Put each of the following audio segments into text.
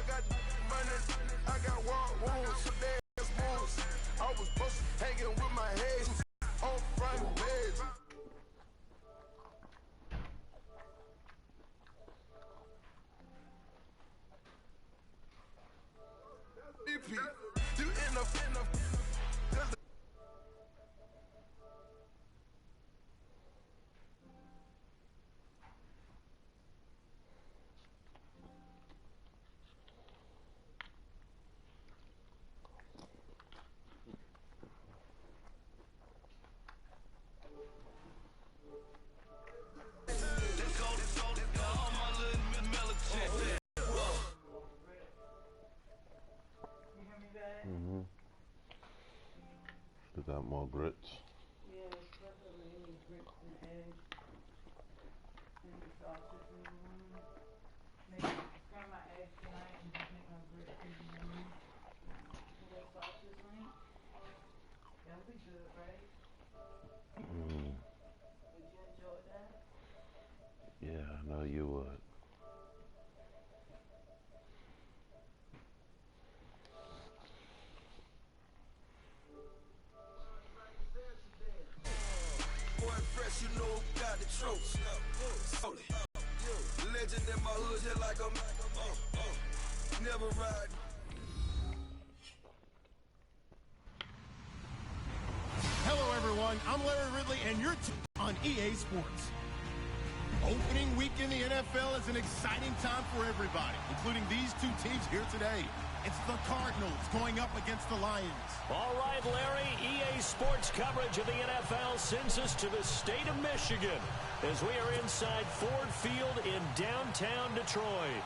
got money, I got walk wounds, so damn moves. I was hanging with my head on front beds. You enough. Still got more grits. Yeah, definitely any grits and eggs. Maybe sausage in the morning. Maybe fry my eggs tonight and just make my grits in the morning. With that sausage link. That'll be good, right? Would you enjoy that? Yeah, I know you would. You know, got the tropes. Legend in my hood, just like a never ride. Hello, everyone. I'm Larry Ridley, and you're on EA Sports. Opening week in the NFL is an exciting time for everybody, including these two teams here today. It's the Cardinals going up against the Lions. All right, Larry, EA Sports coverage of the NFL sends us to the state of Michigan as we are inside Ford Field in downtown Detroit.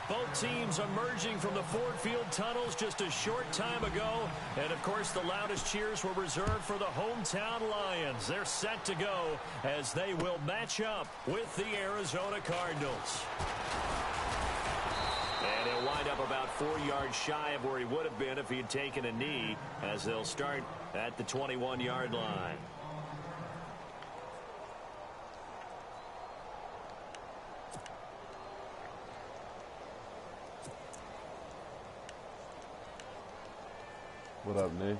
Both teams emerging from the Ford Field tunnels just a short time ago. And, of course, the loudest cheers were reserved for the hometown Lions. They're set to go as they will match up with the Arizona Cardinals. And he'll wind up about 4 yards shy of where he would have been if he had taken a knee, as they'll start at the 21-yard line. What up, Nick?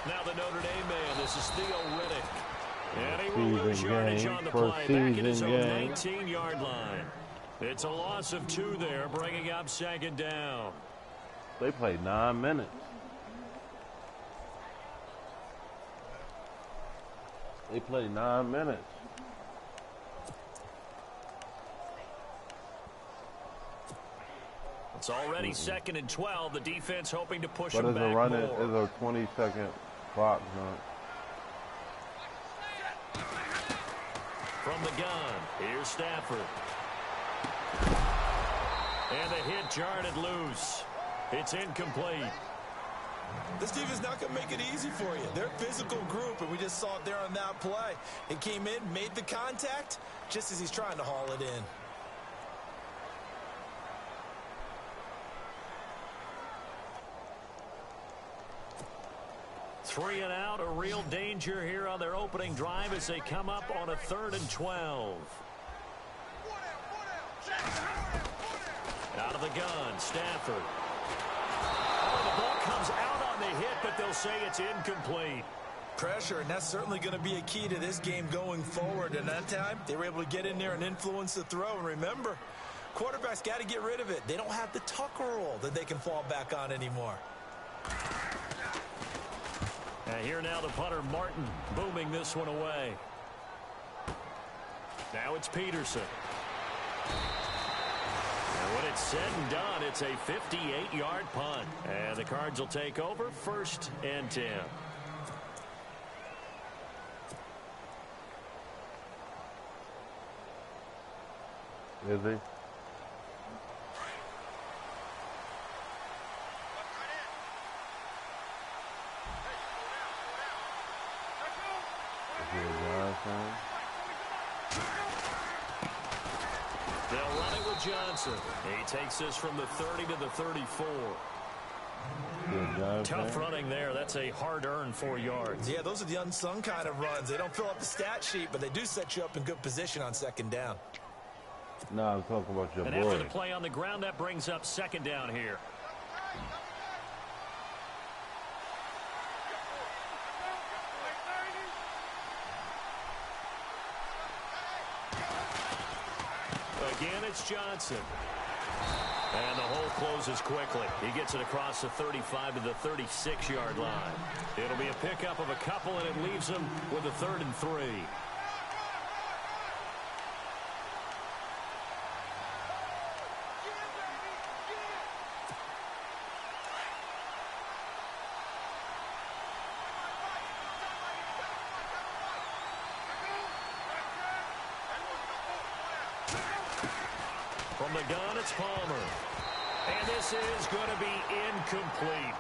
Now the Notre Dame man, this is Theo Riddick. And he will lose yardage on the play back at his own 19-yard line. It's a loss of 2 there, bringing up second down. They played 9 minutes. They played 9 minutes. It's already 2nd and 12. The defense hoping to push but him back more. more. But it's a 20-second clock, huh? From the gun, here's Stafford. And the hit jarred it loose. It's incomplete. This defense not going to make it easy for you. They're a physical group, and we just saw it there on that play. It came in, made the contact, just as he's trying to haul it in. Three and out, a real danger here on their opening drive as they come up on a 3rd and 12. Out of the gun, Stafford. Oh, the ball comes out on the hit, but they'll say it's incomplete. Pressure, and that's certainly going to be a key to this game going forward. And that time, they were able to get in there and influence the throw. And remember, quarterbacks got to get rid of it. They don't have the Tucker roll that they can fall back on anymore. Here now the punter, Martin, booming this one away. Now it's Peterson. And when it's said and done, it's a 58-yard punt. And the Cards will take over 1st and 10. Is he? They'll run it with Johnson. He takes this from the 30 to the 34. Tough running there. That's a hard-earned 4 yards. Yeah, those are the unsung kind of runs. They don't fill up the stat sheet, but they do set you up in good position on second down. No, I'm talking about your and boy. after the play on the ground, that brings up second down here. Again, it's Johnson. And the hole closes quickly. He gets it across the 35 to the 36-yard line. It'll be a pickup of a couple, and it leaves him with a 3rd and 3. From the gun, it's Palmer. And this is going to be incomplete.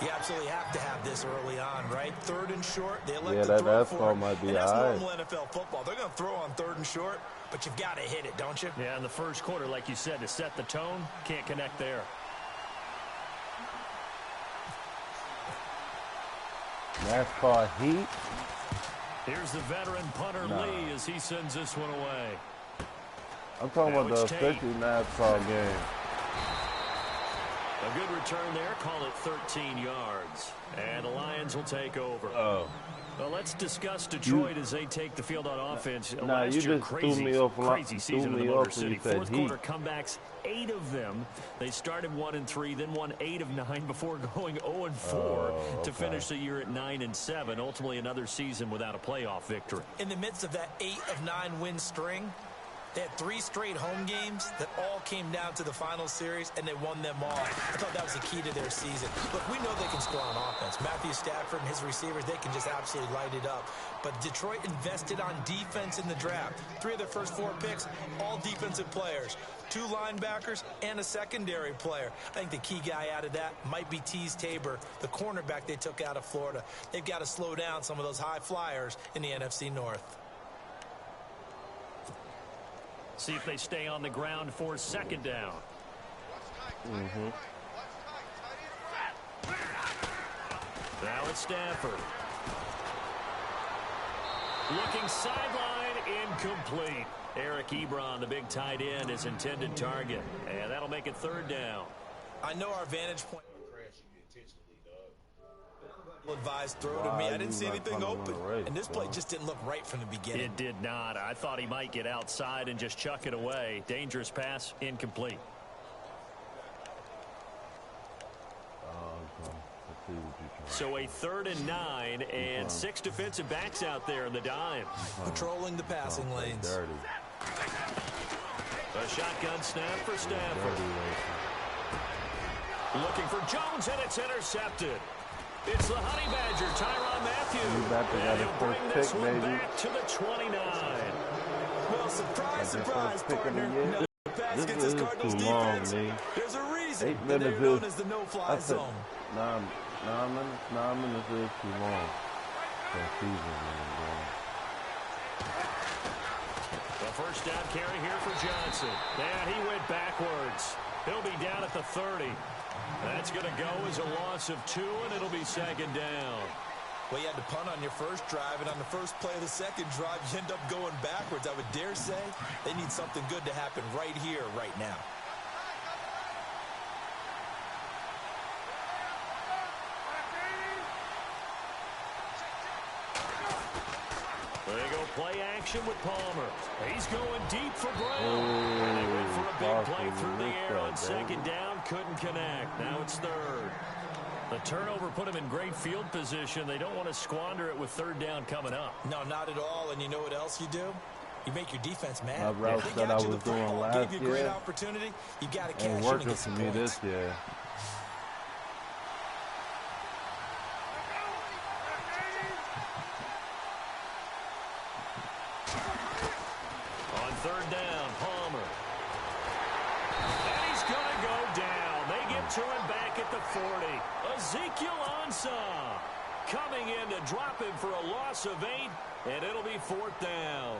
You absolutely have to have this early on, right? 3rd and short, they elect to that throw fastball for it. might be And that's all right. normal NFL football. They're going to throw on 3rd and short, but you've got to hit it, don't you? Yeah, in the first quarter, like you said, to set the tone, can't connect there. NASCAR Heat. Here's the veteran punter Lee as he sends this one away. I'm talking about the official NASCAR game. A good return there. Call it 13 yards. And the Lions will take over. Oh. Well, let's discuss Detroit as they take the field on offense. Nah, Last you year, just threw me off. crazy season in the Motor City. Fourth Heat. quarter comebacks, 8 of them. They started 1-3, then won 8 of 9 before going 0-4 to finish the year at 9-7. Ultimately, another season without a playoff victory. In the midst of that 8 of 9 win string, they had 3 straight home games that all came down to the final series, and they won them all. I thought that was the key to their season. Look, we know they can score on offense. Matthew Stafford and his receivers, they can just absolutely light it up. But Detroit invested on defense in the draft. 3 of their first 4 picks, all defensive players. 2 linebackers and a secondary player. I think the key guy out of that might be Teez Tabor, the cornerback they took out of Florida. They've got to slow down some of those high flyers in the NFC North. See if they stay on the ground for second down. Now it's Stafford. Looking sideline, incomplete. Eric Ebron, the big tight end, is intended target. And that'll make it 3rd down. I know our vantage point. Advised throw to me. I didn't see anything open. And this play just didn't look right from the beginning. It did not. I thought he might get outside and just chuck it away. Dangerous pass, incomplete. So a 3rd and 9 and 6 defensive backs out there in the dime. Patrolling the passing lanes. A shotgun snap for Stafford. Looking for Jones, and it's intercepted. It's the Honey Badger, Tyrann Mathieu. And he'll bring this one back to the 29. Well, surprise, surprise, partner. No pass against this Cardinals defense. There's a reason that they're known as the no-fly zone. 9 minutes is too long. The first down carry here for Johnson. And he went backwards. He'll be down at the 30. That's going to go as a loss of 2, and it'll be second down. Well, you had to punt on your first drive, and on the first play of the second drive, you end up going backwards. I would dare say they need something good to happen right here, right now. There you go, play action with Palmer. He's going deep for Brown. And they went for a big play through the air on second down. Couldn't connect. Now it's 3rd. The turnover put him in great field position. They don't want to squander it with 3rd down coming up. No, not at all. And you know what else you do? You make your defense mad. My route that I was doing last year. Gave you a great opportunity. You got to cash in and get some points. This year. On 3rd down, Palmer. And he's going to go down. They get to him back at the 40. Ezekiel Ansah coming in to drop him for a loss of 8, and it'll be 4th down.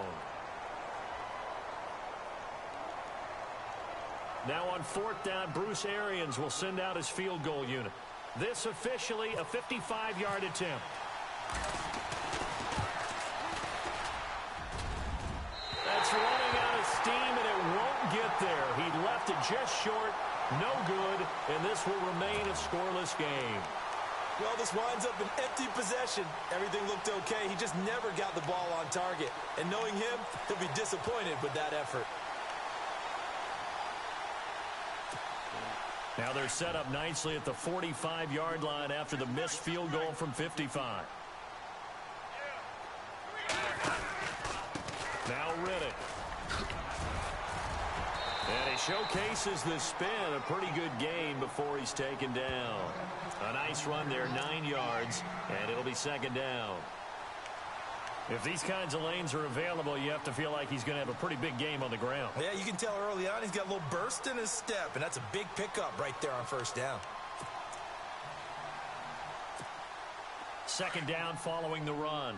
Now on 4th down, Bruce Arians will send out his field goal unit. This officially a 55-yard attempt. That's running out of steam, and it won't get there. He left it just short, no good, and this will remain a scoreless game. Well, this winds up an empty possession. Everything looked okay. He just never got the ball on target. And knowing him, he'll be disappointed with that effort. Now they're set up nicely at the 45-yard line after the missed field goal from 55. Now Riddick. And he showcases the spin. A pretty good game before he's taken down. A nice run there, 9 yards, and it'll be second down. If these kinds of lanes are available, you have to feel like he's going to have a pretty big game on the ground. Yeah, you can tell early on he's got a little burst in his step, and that's a big pickup right there on first down. Second down following the run.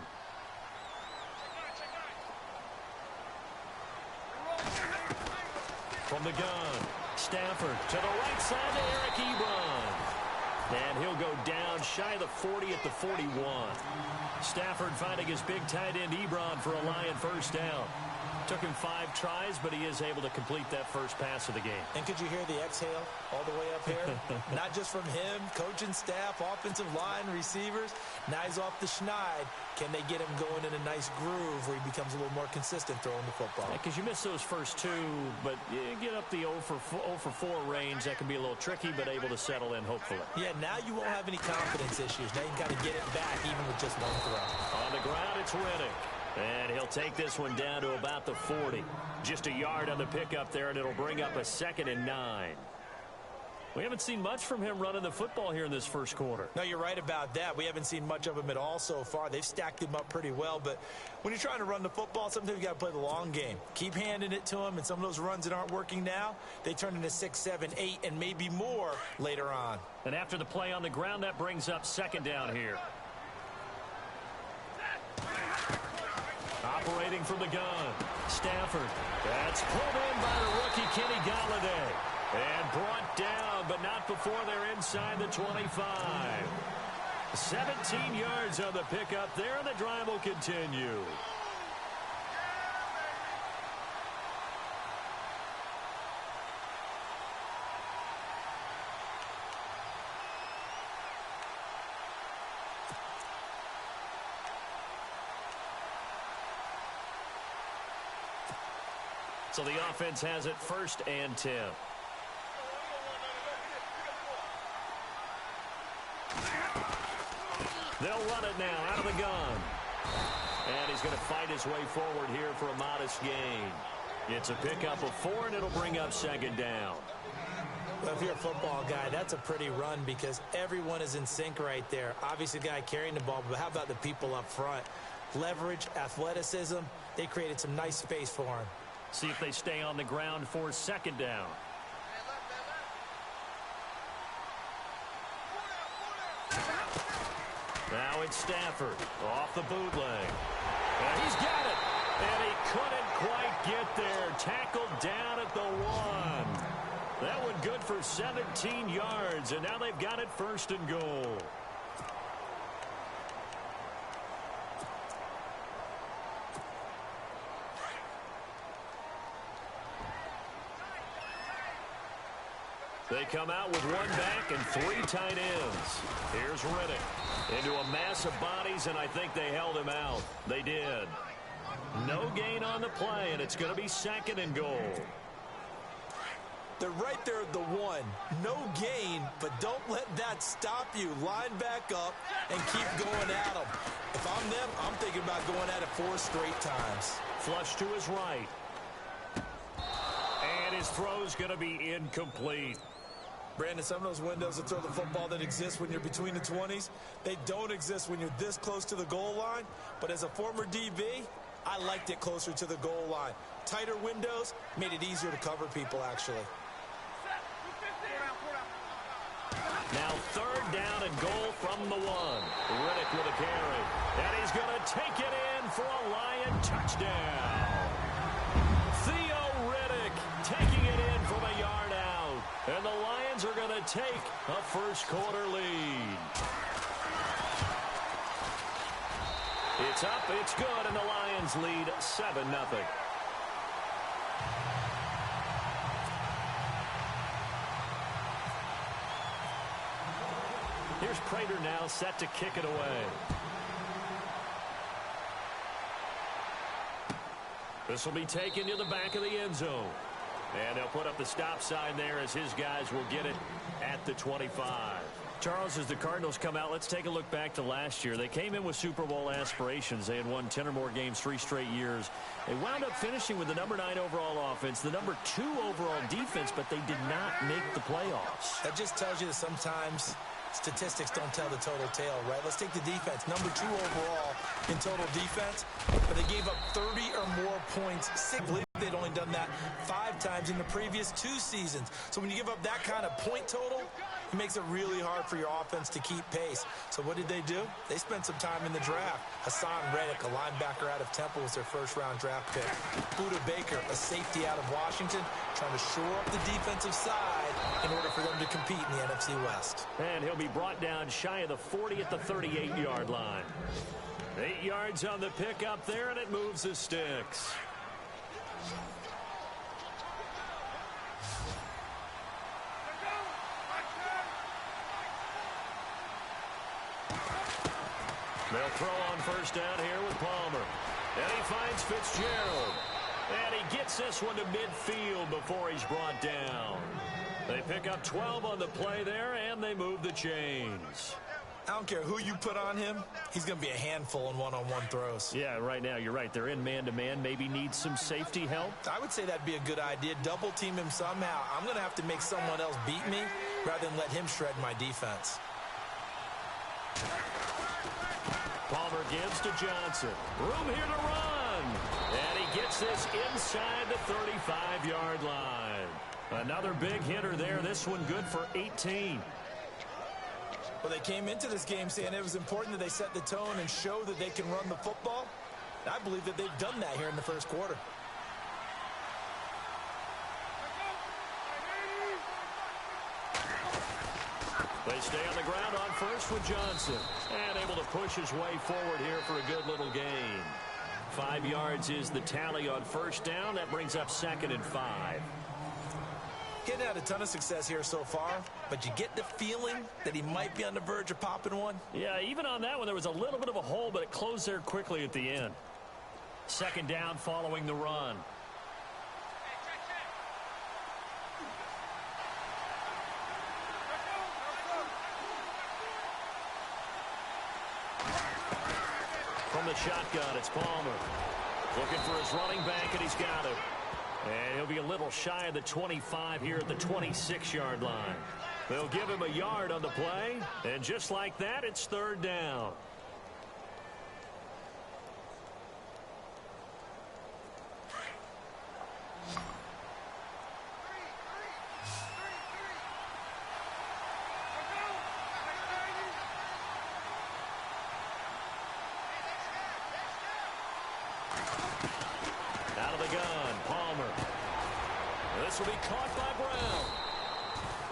From the gun, Stafford to the right side to Eric Ebron. And he'll go down shy of the 40 at the 41. Stafford finding his big tight end Ebron for a Lion first down. Took him 5 tries, but he is able to complete that first pass of the game. And could you hear the exhale all the way up here? Not just from him, coaching staff, offensive line, receivers. Now he's off the schneid. Can they get him going in a nice groove where he becomes a little more consistent throwing the football? Because you miss those first 2, but you get up the 0 for 4 range. That can be a little tricky, but able to settle in, hopefully. Yeah, now you won't have any confidence issues. Now you got to get it back even with just 1 throw. On the ground, it's Riddick. And he'll take this one down to about the 40. Just a yard on the pickup there, and it'll bring up a 2nd and 9. We haven't seen much from him running the football here in this first quarter. No, you're right about that. We haven't seen much of him at all so far. They've stacked him up pretty well, but when you're trying to run the football, sometimes you got to play the long game. Keep handing it to him, and some of those runs that aren't working now, they turn into 6, 7, 8, and maybe more later on. And after the play on the ground, that brings up second down here. Operating from the gun, Stafford. That's pulled in by the rookie Kenny Galladay. And brought down, but not before they're inside the 25. 17 yards on the pickup there, and the drive will continue. So the offense has it 1st and 10. They'll run it now out of the gun. And he's going to fight his way forward here for a modest gain. It's a pickup of 4, and it'll bring up second down. Well, if you're a football guy, that's a pretty run because everyone is in sync right there. Obviously, the guy carrying the ball, but how about the people up front? Leverage, athleticism, they created some nice space for him. See if they stay on the ground for second down. Now it's Stafford off the bootleg. And he's got it. And he couldn't quite get there. Tackled down at the 1. That one good for 17 yards. And now they've got it 1st and goal. They come out with 1 back and 3 tight ends. Here's Riddick into a mass of bodies, and I think they held him out. They did. No gain on the play, and it's going to be 2nd and goal. They're right there at the 1. No gain, but don't let that stop you. Line back up and keep going at them. If I'm them, I'm thinking about going at it 4 straight times. Flush to his right. And his throw's going to be incomplete. Brandon, some of those windows to throw the football that exist when you're between the 20s, they don't exist when you're this close to the goal line. But as a former DB, I liked it closer to the goal line. Tighter windows made it easier to cover people, actually. Now 3rd down and goal from the 1. Riddick with a carry. And he's going to take it in for a Lion touchdown. Theo Riddick taking it in from a yard out. And the Lions are going to take a first-quarter lead. It's up, it's good, and the Lions lead 7-0. Here's Prater now set to kick it away. This will be taken to the back of the end zone. And they'll put up the stop sign there as his guys will get it at the 25. Charles, as the Cardinals come out, let's take a look back to last year. They came in with Super Bowl aspirations. They had won 10 or more games 3 straight years. They wound up finishing with the number 9 overall offense, the number 2 overall defense, but they did not make the playoffs. That just tells you that sometimes statistics don't tell the total tale, right? Let's take the defense. Number 2 overall in total defense, but they gave up 30 or more points. I believe they'd only done that 5 times in the previous 2 seasons. So when you give up that kind of point total, it makes it really hard for your offense to keep pace. So what did they do? They spent some time in the draft. Hassan Reddick, a linebacker out of Temple, was their first-round draft pick. Buda Baker, a safety out of Washington, trying to shore up the defensive side in order for them to compete in the NFC West. And he'll be brought down shy of the 40 at the 38-yard line. 8 yards on the pickup there, and it moves the sticks. They'll throw on first down here with Palmer. And he finds Fitzgerald. And he gets this one to midfield before he's brought down. They pick up 12 on the play there, and they move the chains. I don't care who you put on him. He's going to be a handful in one-on-one throws. Yeah, right now, you're right. They're in man-to-man. Maybe need some safety help. I would say that'd be a good idea. Double team him somehow. I'm going to have to make someone else beat me rather than let him shred my defense. Palmer gives to Johnson. Room here to run. And he gets this inside the 35-yard line. Another big hitter there. This one good for 18. Well, they came into this game saying it was important that they set the tone and show that they can run the football. I believe that they've done that here in the first quarter. They stay on the ground on first with Johnson. And able to push his way forward here for a good little gain. 5 yards is the tally on first down. That brings up 2nd and 5. He hadn't had a ton of success here so far, but you get the feeling that he might be on the verge of popping one. Yeah, even on that one, there was a little bit of a hole, but it closed there quickly at the end. 2nd down following the run. From the shotgun, it's Palmer. Looking for his running back, and he's got it. And he'll be a little shy of the 25 here at the 26-yard line. They'll give him a yard on the play, and just like that, it's 3rd down. Out of the gun, Palmer. This will be caught by Brown.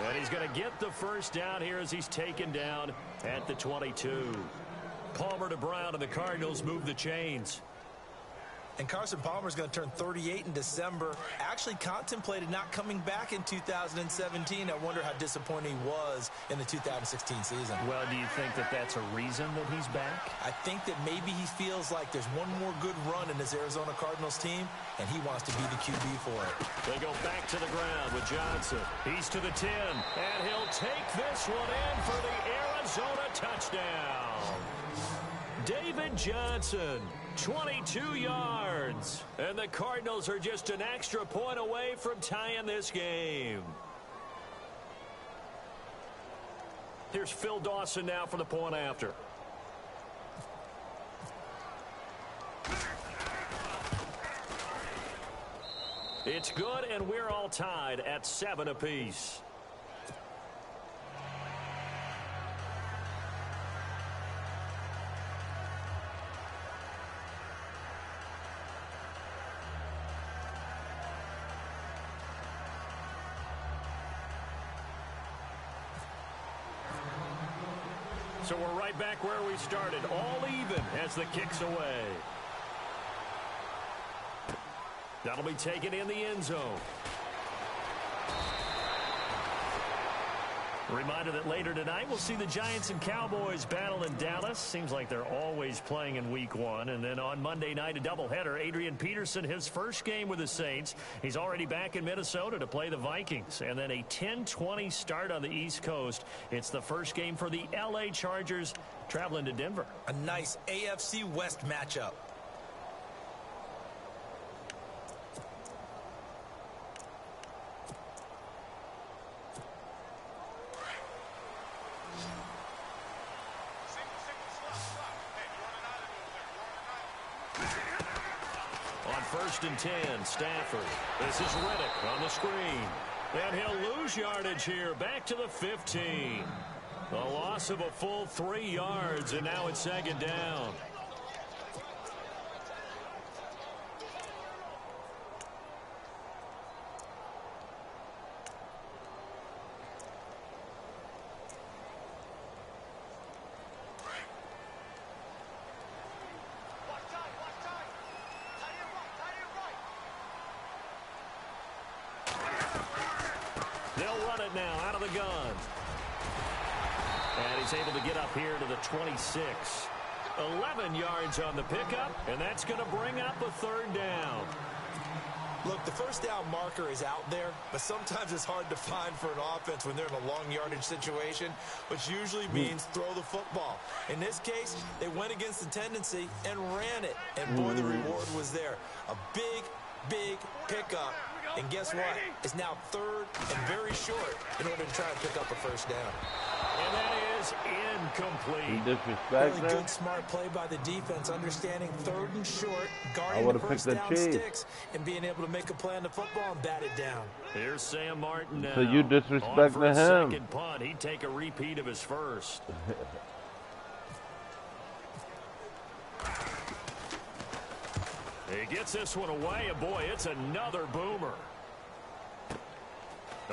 And he's going to get the first down here as he's taken down at the 22. Palmer to Brown, and the Cardinals move the chains. And Carson Palmer's going to turn 38 in December. Actually contemplated not coming back in 2017. I wonder how disappointed he was in the 2016 season. Well, do you think that that's a reason that he's back? I think that maybe he feels like there's one more good run in this Arizona Cardinals team, and he wants to be the QB for it. They go back to the ground with Johnson. He's to the 10, and he'll take this one in for the Arizona touchdown. David Johnson, 22 yards. And the Cardinals are just an extra point away from tying this game. Here's Phil Dawson now for the point after. It's good, and we're all tied at 7 apiece. So we're right back where we started, all even as the kick's away. That'll be taken in the end zone. Reminder that later tonight we'll see the Giants and Cowboys battle in Dallas. Seems like they're always playing in week 1. And then on Monday night, a doubleheader. Adrian Peterson, his first game with the Saints. He's already back in Minnesota to play the Vikings. And then a 10:20 start on the East Coast. It's the first game for the L.A. Chargers traveling to Denver. A nice AFC West matchup. First and 10, Stafford. This is Riddick on the screen. And he'll lose yardage here, back to the 15. A loss of a full 3 yards, and now it's second down. Now out of the gun. And he's able to get up here to the 26. 11 yards on the pickup, and that's going to bring up a third down. Look, the first down marker is out there, but sometimes it's hard to find for an offense when they're in a long yardage situation, which usually means throw the football. In this case, they went against the tendency and ran it. And boy, the reward was there. A big pickup. And guess what? It's now third and very short in order to try and pick up a first down. And that is incomplete. Disrespect really good, smart play by the defense, understanding third and short, guarding the first down sticks, and being able to make a play on the football and bat it down. Here's Sam Martin now. So you disrespecting him. Second punt, he'd take a repeat of his first. He gets this one away, and boy, it's another boomer.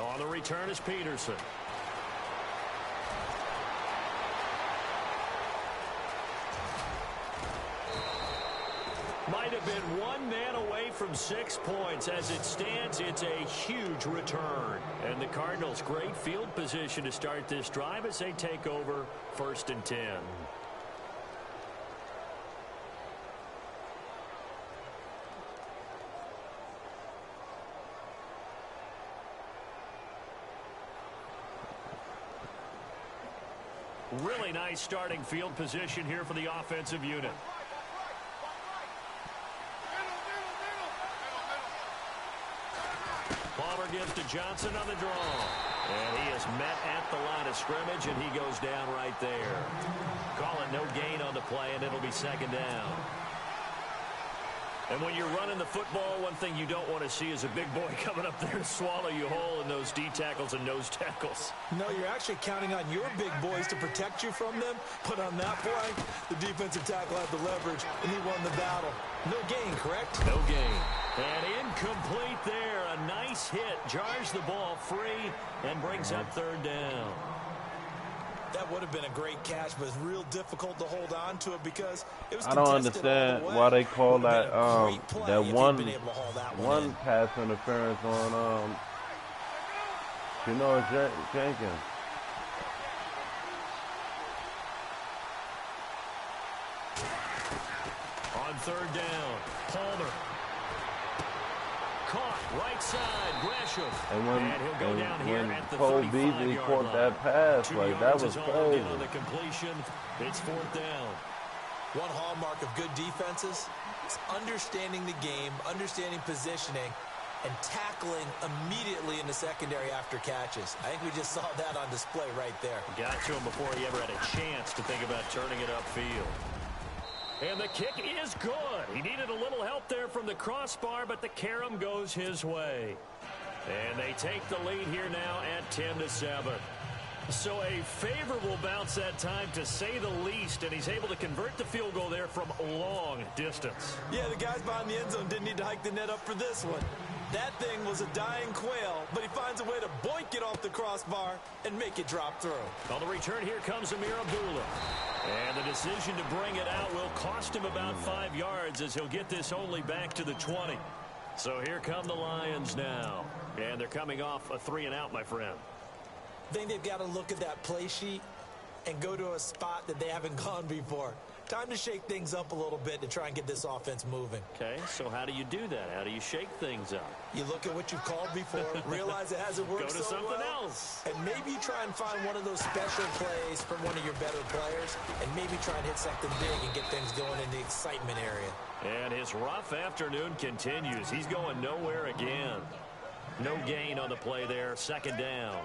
On the return is Peterson. Might have been one man away from 6 points. As it stands, it's a huge return. And the Cardinals, great field position to start this drive as they take over first and 10. Really nice starting field position here for the offensive unit. Palmer gives to Johnson on the draw. And he is met at the line of scrimmage, and he goes down right there. Call it no gain on the play, and it'll be second down. And when you're running the football, one thing you don't want to see is a big boy coming up there to swallow you whole in those D tackles and nose tackles. No, you're actually counting on your big boys to protect you from them. But on that play, the defensive tackle had the leverage, and he won the battle. No gain, correct? No gain. And incomplete there. A nice hit. Jars the ball free and brings up third down. That would have been a great catch, but it's real difficult to hold on to it because it was. I don't understand why they call that that one pass interference on Jenkins. On third down, Palmer. Caught right side, Gresham. And he'll go down here at the Cole 35-yard Beasley caught line. that pass, 2 like that yards was is all in crazy. on the completion. It's fourth down. One hallmark of good defenses is understanding the game, understanding positioning, and tackling immediately in the secondary after catches. I think we just saw that on display right there. Got to him before he ever had a chance to think about turning it upfield. And the kick is good. He needed a little help there from the crossbar, but the carom goes his way. And they take the lead here now at 10-7. So a favorable bounce that time, to say the least, and he's able to convert the field goal there from a long distance. Yeah, the guys behind the end zone didn't need to hike the net up for this one. That thing was a dying quail, but he finds a way to boink it off the crossbar and make it drop through. On the return, here comes Amir Abdullah. And the decision to bring it out will cost him about 5 yards as he'll get this only back to the 20. So here come the Lions now. And they're coming off a 3-and-out, my friend. I think they've got to look at that play sheet and go to a spot that they haven't gone before. Time to shake things up a little bit to try and get this offense moving. Okay, so how do you do that? How do you shake things up? You look at what you've called before, realize it hasn't worked Go to so something well, else. and maybe you try and find one of those special plays from one of your better players, and maybe try and hit something big and get things going in the excitement area. And his rough afternoon continues. He's going nowhere again. No gain on the play there. 2nd down.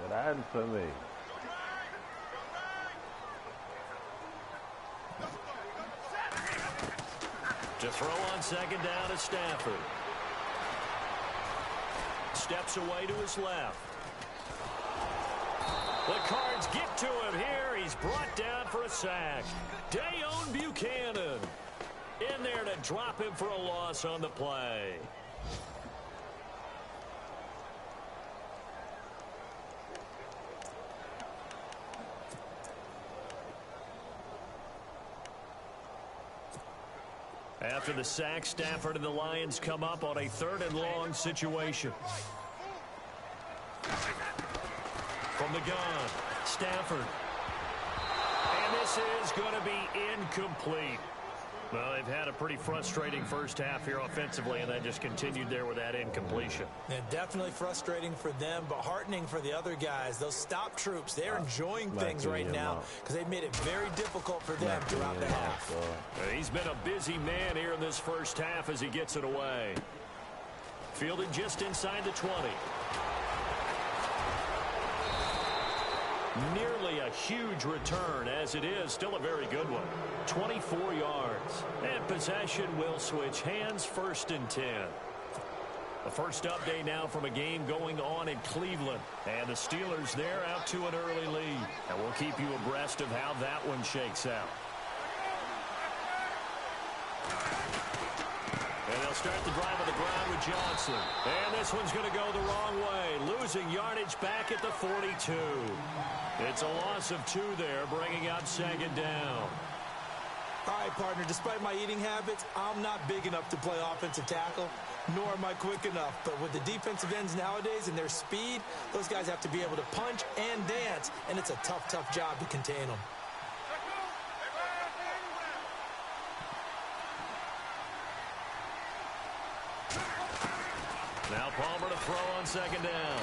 That for me. To throw on 2nd down is Stafford. Steps away to his left. The Cards get to him here. He's brought down for a sack. Dayon Buchanan in there to drop him for a loss on the play. After the sack, Stafford and the Lions come up on a 3rd-and-long situation. From the gun, Stafford. And this is going to be incomplete. Well, they've had a pretty frustrating first half here offensively, and then just continued there with that incompletion. Yeah, definitely frustrating for them, but heartening for the other guys. Those stop troops, they're enjoying things right now because they've made it very difficult for them throughout the half. He's been a busy man here in this first half as he gets it away. Fielded just inside the 20. Nearly a huge return, as it is still a very good one. 24 yards. And possession will switch hands, 1st and 10. The first update now from a game going on in Cleveland. And the Steelers there out to an early lead. And we'll keep you abreast of how that one shakes out. And they'll start the drive on the ground with Johnson. And this one's going to go the wrong way. Losing yardage back at the 42. It's a loss of 2 there, bringing up 2nd down. All right, partner, despite my eating habits, I'm not big enough to play offensive tackle, nor am I quick enough. But with the defensive ends nowadays and their speed, those guys have to be able to punch and dance, and it's a tough, tough job to contain them. Now Palmer to throw on 2nd down.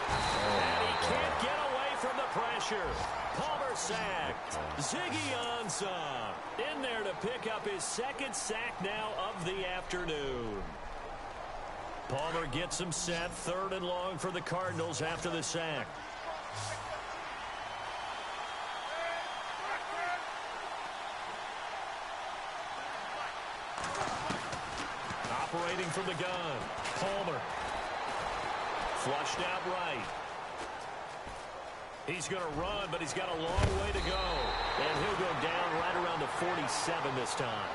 And he can't get away from the pressure. Palmer sacked. Ziggy Ansah in there to pick up his 2nd sack now of the afternoon. Palmer gets him set. 3rd and long for the Cardinals after the sack. Operating from the gun, Palmer. Flushed out right. He's going to run, but he's got a long way to go. And he'll go down right around the 47 this time.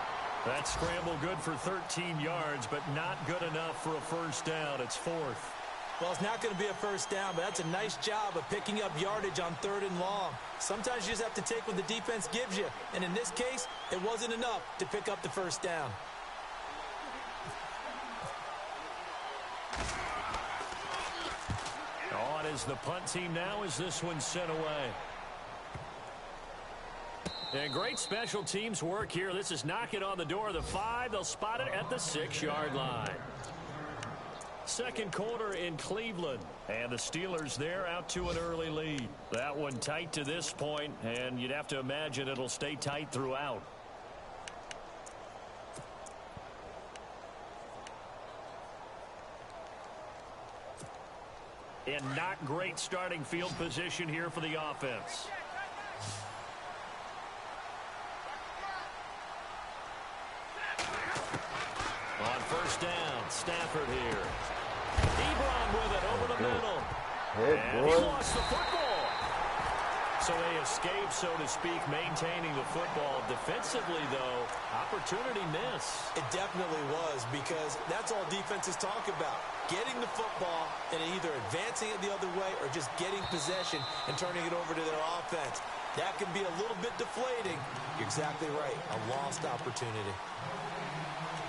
That scramble good for 13 yards, but not good enough for a 1st down. It's 4th. Well, it's not going to be a 1st down, but that's a nice job of picking up yardage on 3rd and long. Sometimes you just have to take what the defense gives you. And in this case, it wasn't enough to pick up the 1st down. On is the punt team now as this one's sent away. And great special teams work here. This is knocking on the door of the 5. They'll spot it at the 6-yard line. 2nd quarter in Cleveland. And the Steelers there out to an early lead. That one tight to this point, and you'd have to imagine it'll stay tight throughout. And not great starting field position here for the offense. On first down, Stafford here. Ebron with it over the middle. And he lost the football. So they escape, so to speak, maintaining the football. Defensively, though, opportunity miss. It definitely was, because that's all defenses talk about. Getting the football and either advancing it the other way or just getting possession and turning it over to their offense. That can be a little bit deflating. You're exactly right. A lost opportunity.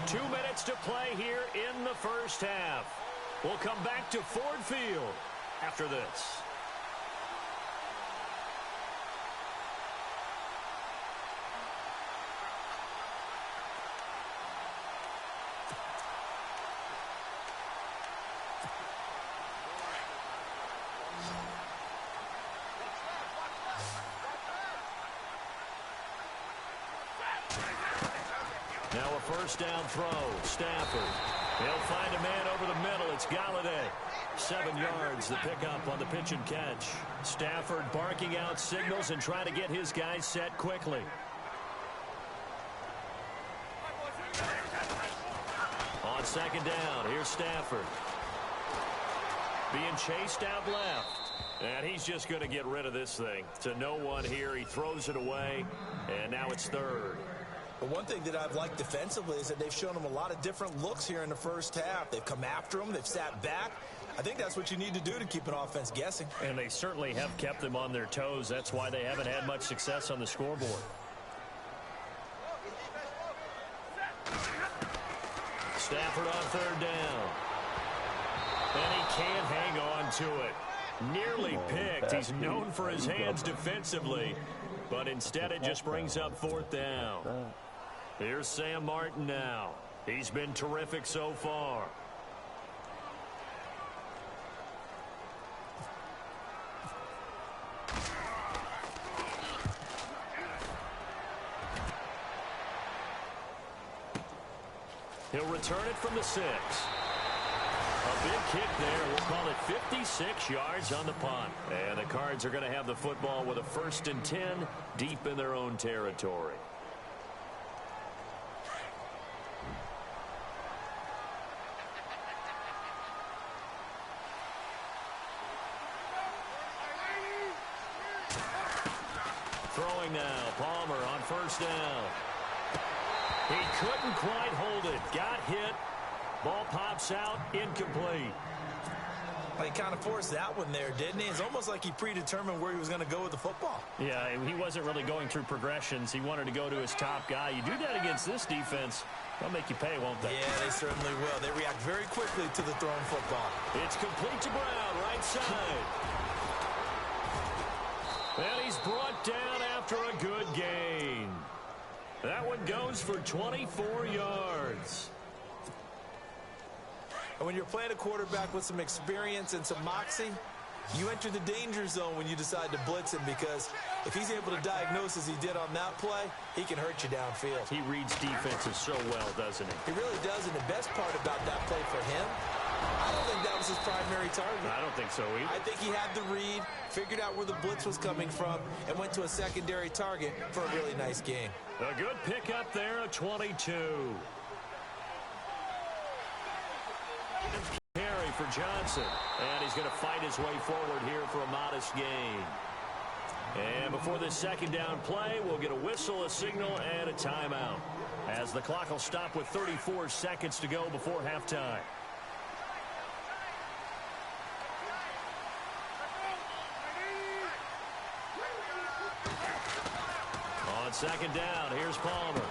2 minutes to play here in the first half. We'll come back to Ford Field after this. Now a first down throw. Stafford. He'll find a man over the middle. It's Galladay. 7 yards, the pickup on the pitch and catch. Stafford barking out signals and trying to get his guys set quickly. On second down, here's Stafford. Being chased out left. And he's just going to get rid of this thing. To no one here. He throws it away. And now it's third. But one thing that I've liked defensively is that they've shown them a lot of different looks here in the first half. They've come after them. They've sat back. I think that's what you need to do to keep an offense guessing. And they certainly have kept them on their toes. That's why they haven't had much success on the scoreboard. Stafford on third down. And he can't hang on to it. Nearly picked. He's known for his hands defensively. But instead it just brings up fourth down. Here's Sam Martin now. He's been terrific so far. He'll return it from the 6. A big kick there. We'll call it 56 yards on the punt. And the Cards are going to have the football with a 1st and 10 deep in their own territory. Throwing now. Palmer on first down. He couldn't quite hold it. Got hit. Ball pops out. Incomplete. Well, he kind of forced that one there, didn't he? It's almost like he predetermined where he was going to go with the football. Yeah, he wasn't really going through progressions. He wanted to go to his top guy. You do that against this defense, they'll make you pay, won't they? Yeah, they certainly will. They react very quickly to the thrown football. It's complete to Brown, right side. And he's brought down after a good gain. That one goes for 24 yards. And when you're playing a quarterback with some experience and some moxie, you enter the danger zone when you decide to blitz him, because if he's able to diagnose as he did on that play, he can hurt you downfield. He reads defenses so well, doesn't he? He really does, and the best part about that play for him, I don't think that was his primary target. I don't think so either. I think he had the read, figured out where the blitz was coming from, and went to a secondary target for a really nice game. A good pickup there, a 22. Carry for Johnson. And he's going to fight his way forward here for a modest gain. And before this second down play, we'll get a whistle, a signal, and a timeout, as the clock will stop with 34 seconds to go before halftime. On second down, here's Palmer.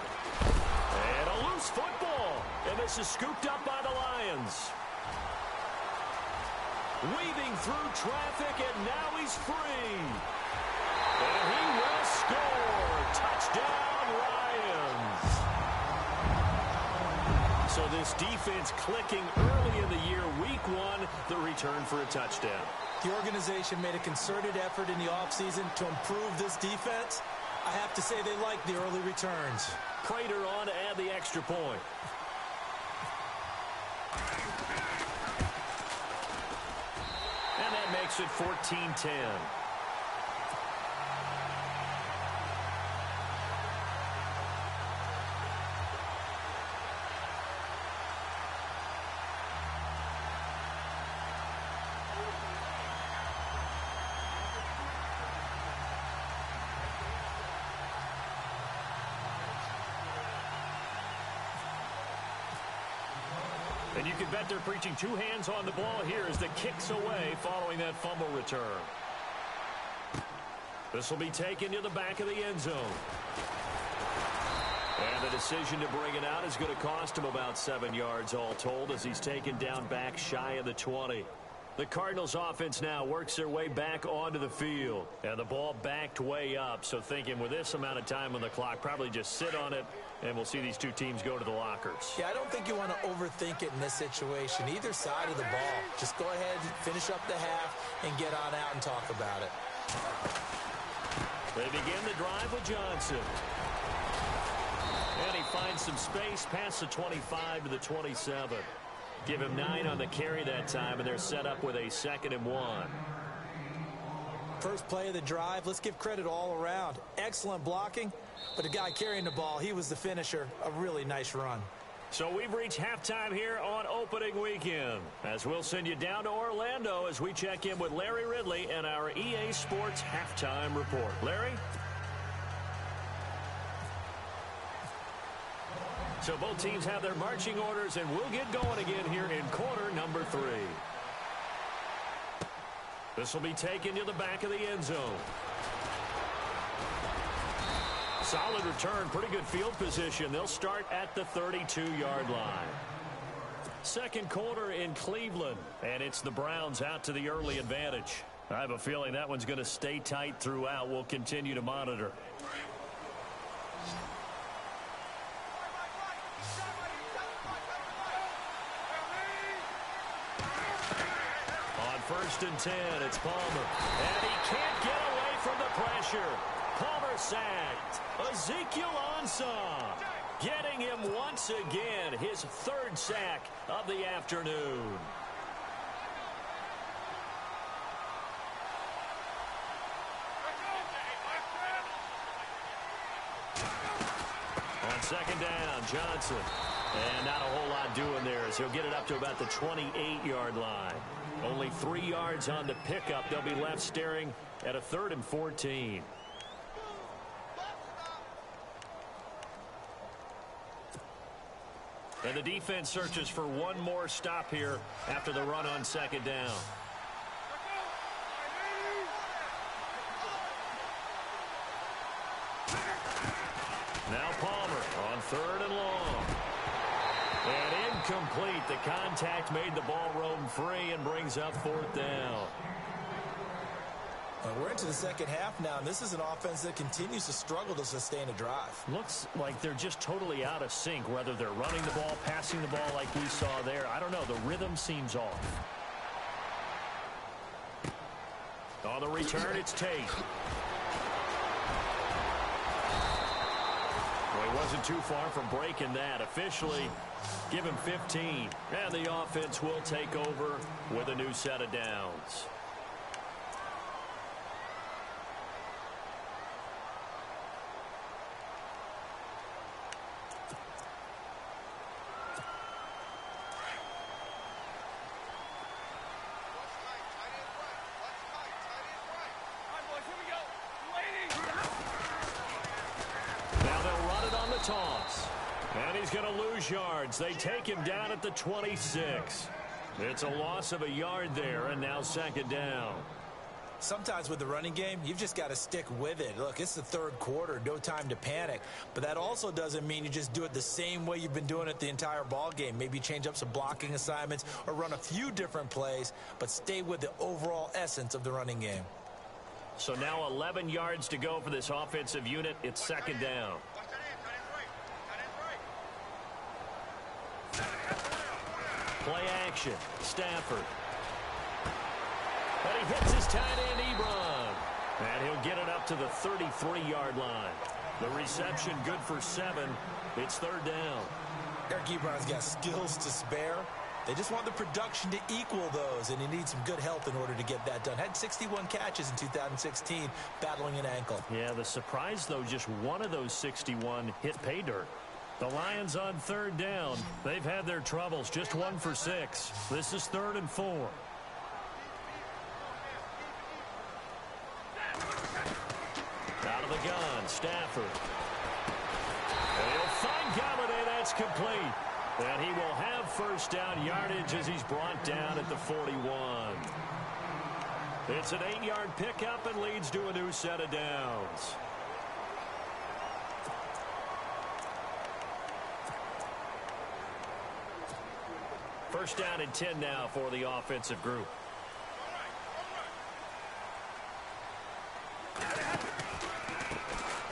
And a loose football. And this is scooped up by the Lions. Weaving through traffic, and now he's free. And he will score. Touchdown, Lions. So this defense clicking early in the year, week 1, the return for a touchdown. The organization made a concerted effort in the offseason to improve this defense. I have to say they like the early returns. Prater on to add the extra point. And that makes it 14-10. And you can bet they're preaching two hands on the ball here as the kick's away following that fumble return. This will be taken to the back of the end zone. And the decision to bring it out is going to cost him about 7 yards all told as he's taken down back shy of the 20. The Cardinals offense now works their way back onto the field. And the ball backed way up. So thinking with this amount of time on the clock, probably just sit on it, and we'll see these two teams go to the lockers. Yeah, I don't think you want to overthink it in this situation. Either side of the ball. Just go ahead, finish up the half, and get on out and talk about it. They begin the drive with Johnson. And he finds some space past the 25 to the 27. Give him 9 on the carry that time, and they're set up with a 2nd and 1. First play of the drive, let's give credit all around. Excellent blocking, but the guy carrying the ball, he was the finisher. A really nice run. So we've reached halftime here on opening weekend, as we'll send you down to Orlando as we check in with Larry Ridley and our EA Sports halftime report. Larry? So both teams have their marching orders, and we'll get going again here in quarter number 3. This will be taken to the back of the end zone. Solid return, pretty good field position. They'll start at the 32-yard line. Second quarter in Cleveland, and it's the Browns out to the early advantage. I have a feeling that one's going to stay tight throughout. We'll continue to monitor. First and 10, it's Palmer. And he can't get away from the pressure. Palmer sacked. Ezekiel Ansah getting him once again, his 3rd sack of the afternoon. On second down, Johnson. And not a whole lot doing there as he'll get it up to about the 28-yard line. Only 3 yards on the pickup. They'll be left staring at a 3rd and 14. And the defense searches for one more stop here after the run on second down. Now Palmer on 3rd and long. And incomplete. The contact made the ball roam free and brings up 4th down. We're into the second half now, and this is an offense that continues to struggle to sustain a drive. Looks like they're just totally out of sync, whether they're running the ball, passing the ball like we saw there. I don't know. The rhythm seems off. On the return, it's Tate. Well, he wasn't too far from breaking that. Officially, give him 15. And the offense will take over with a new set of downs. Toss. And he's going to lose yards. They take him down at the 26. It's a loss of a yard there, and now second down. Sometimes with the running game, you've just got to stick with it. Look, it's the 3rd quarter, no time to panic. But that also doesn't mean you just do it the same way you've been doing it the entire ball game. Maybe change up some blocking assignments or run a few different plays, but stay with the overall essence of the running game. So now 11 yards to go for this offensive unit. It's second down. Play action. Stafford. And he hits his tight end, Ebron. And he'll get it up to the 33-yard line. The reception good for 7. It's 3rd down. Eric Ebron's got skills to spare. They just want the production to equal those, and he needs some good health in order to get that done. Had 61 catches in 2016, battling an ankle. Yeah, the surprise, though, just one of those 61 hit pay dirt. The Lions on 3rd down. They've had their troubles. Just 1 for 6. This is 3rd and 4. Out of the gun, Stafford. And he'll find Galladay. That's complete. And he will have first down yardage as he's brought down at the 41. It's an 8-yard pickup and leads to a new set of downs. First down and 10 now for the offensive group.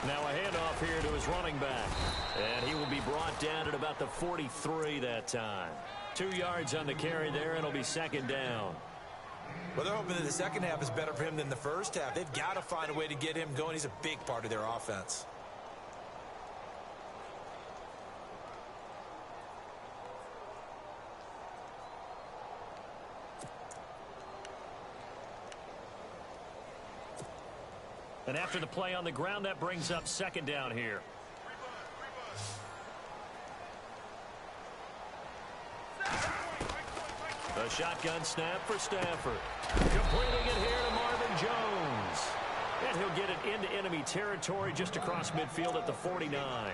Now a handoff here to his running back. And he will be brought down at about the 43 that time. 2 yards on the carry there, and it'll be second down. Well, they're hoping that the second half is better for him than the first half. They've got to find a way to get him going. He's a big part of their offense. And after the play on the ground, that brings up second down here. A shotgun snap for Stafford. Completing it here to Marvin Jones. And he'll get it into enemy territory just across midfield at the 49.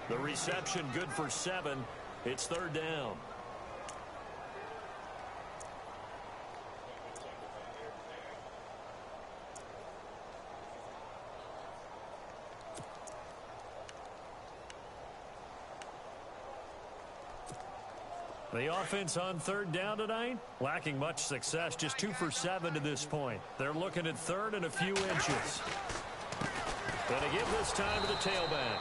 The reception good for 7. It's third down. The offense on third down tonight, lacking much success, just 2 for 7 to this point. They're looking at third and a few inches. Going to give this time to the tailback.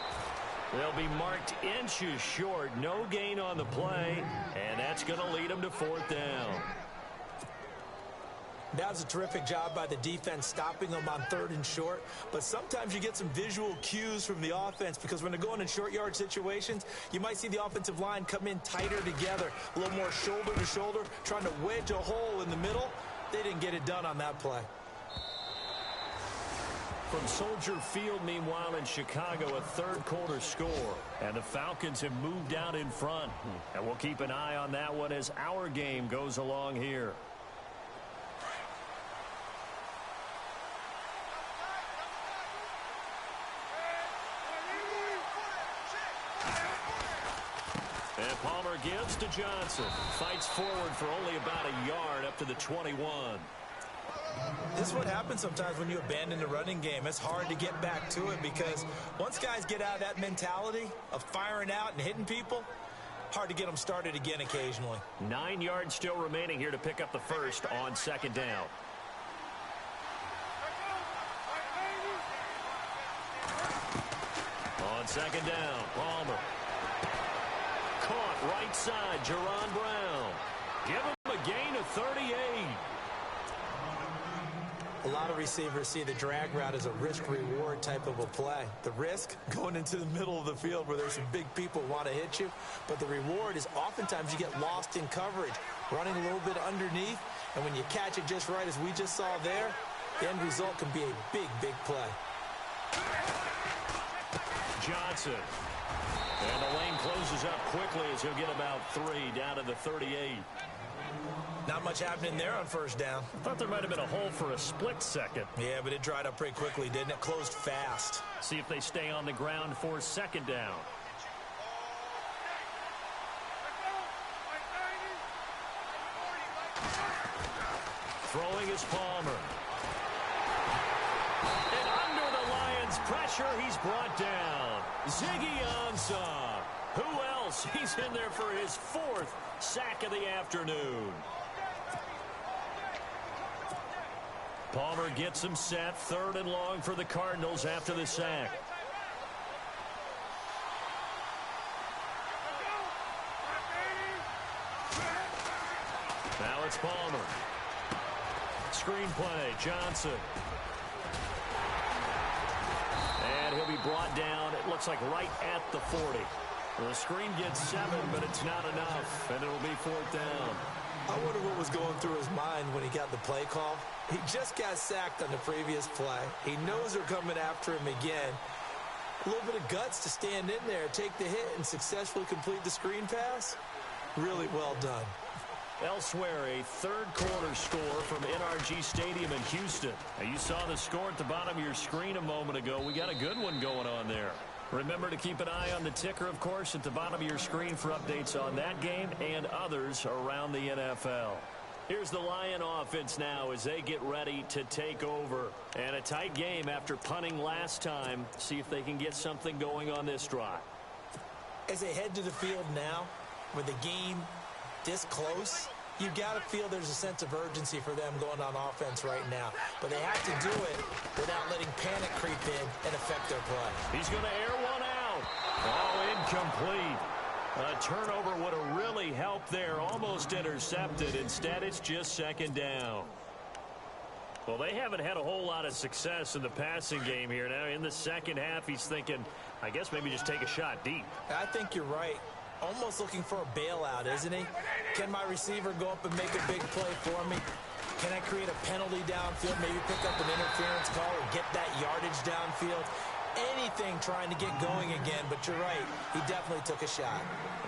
They'll be marked inches short, no gain on the play, and that's going to lead them to fourth down. That was a terrific job by the defense stopping them on third and short. But sometimes you get some visual cues from the offense because when they're going in short yard situations, you might see the offensive line come in tighter together, a little more shoulder to shoulder, trying to wedge a hole in the middle. They didn't get it done on that play. From Soldier Field, meanwhile, in Chicago, a third-quarter score. And the Falcons have moved out in front. And we'll keep an eye on that one as our game goes along here. And Palmer gives to Johnson. Fights forward for only about a yard up to the 21. This is what happens sometimes when you abandon the running game. It's hard to get back to it because once guys get out of that mentality of firing out and hitting people, hard to get them started again occasionally. 9 yards still remaining here to pick up the first on second down. On second down, Palmer. Caught right side, Jerron Brown. Give him a gain of 38. A lot of receivers see the drag route as a risk-reward type of a play. The risk, going into the middle of the field where there's some big people who want to hit you. But the reward is oftentimes you get lost in coverage, running a little bit underneath. And when you catch it just right, as we just saw there, the end result can be a big, big play. Johnson. And the lane closes up quickly as he'll get about 3 down to the 38. Not much happening there on first down. Thought there might have been a hole for a split second. Yeah, but it dried up pretty quickly, didn't it? Closed fast. See if they stay on the ground for second down. Throwing is Palmer. And under the Lions' pressure, he's brought down. Ziggy Ansah. Who else? He's in there for his 4th sack of the afternoon. Palmer gets him set. 3rd and long for the Cardinals after the sack. Now it's Palmer. Screen play, Johnson. And he'll be brought down, it looks like right at the 40. The screen gets 7, but it's not enough, and it'll be 4th down. I wonder what was going through his mind when he got the play call. He just got sacked on the previous play. He knows they're coming after him again. A little bit of guts to stand in there, take the hit, and successfully complete the screen pass. Really well done. Elsewhere, a third-quarter score from NRG Stadium in Houston. Now, you saw the score at the bottom of your screen a moment ago. We got a good one going on there. Remember to keep an eye on the ticker, of course, at the bottom of your screen for updates on that game and others around the NFL. Here's the Lion offense now as they get ready to take over. And a tight game after punting last time. See if they can get something going on this drive. As they head to the field now, with the game this close, you've got to feel there's a sense of urgency for them going on offense right now. But they have to do it without letting panic creep in and affect their play. He's going to air one out. Oh, incomplete. A turnover would have really helped there. Almost intercepted. Instead, it's just second down. Well, they haven't had a whole lot of success in the passing game here. Now, in the second half, he's thinking, I guess maybe just take a shot deep. I think you're right. Almost looking for a bailout, isn't he? Can my receiver go up and make a big play for me? Can I create a penalty downfield, maybe pick up an interference call or get that yardage downfield? Anything trying to get going again, but you're right. He definitely took a shot.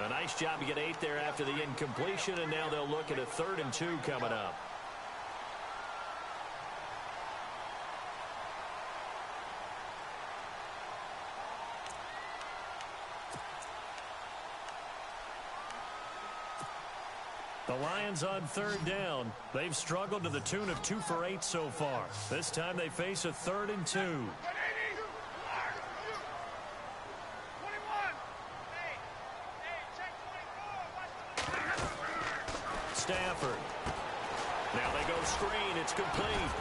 A nice job to get 8 there after the incompletion, and now they'll look at a 3rd and 2 coming up. The Lions on 3rd down. They've struggled to the tune of 2 for 8 so far. This time they face a 3rd and 2. Stafford. Now they go screen. It's complete.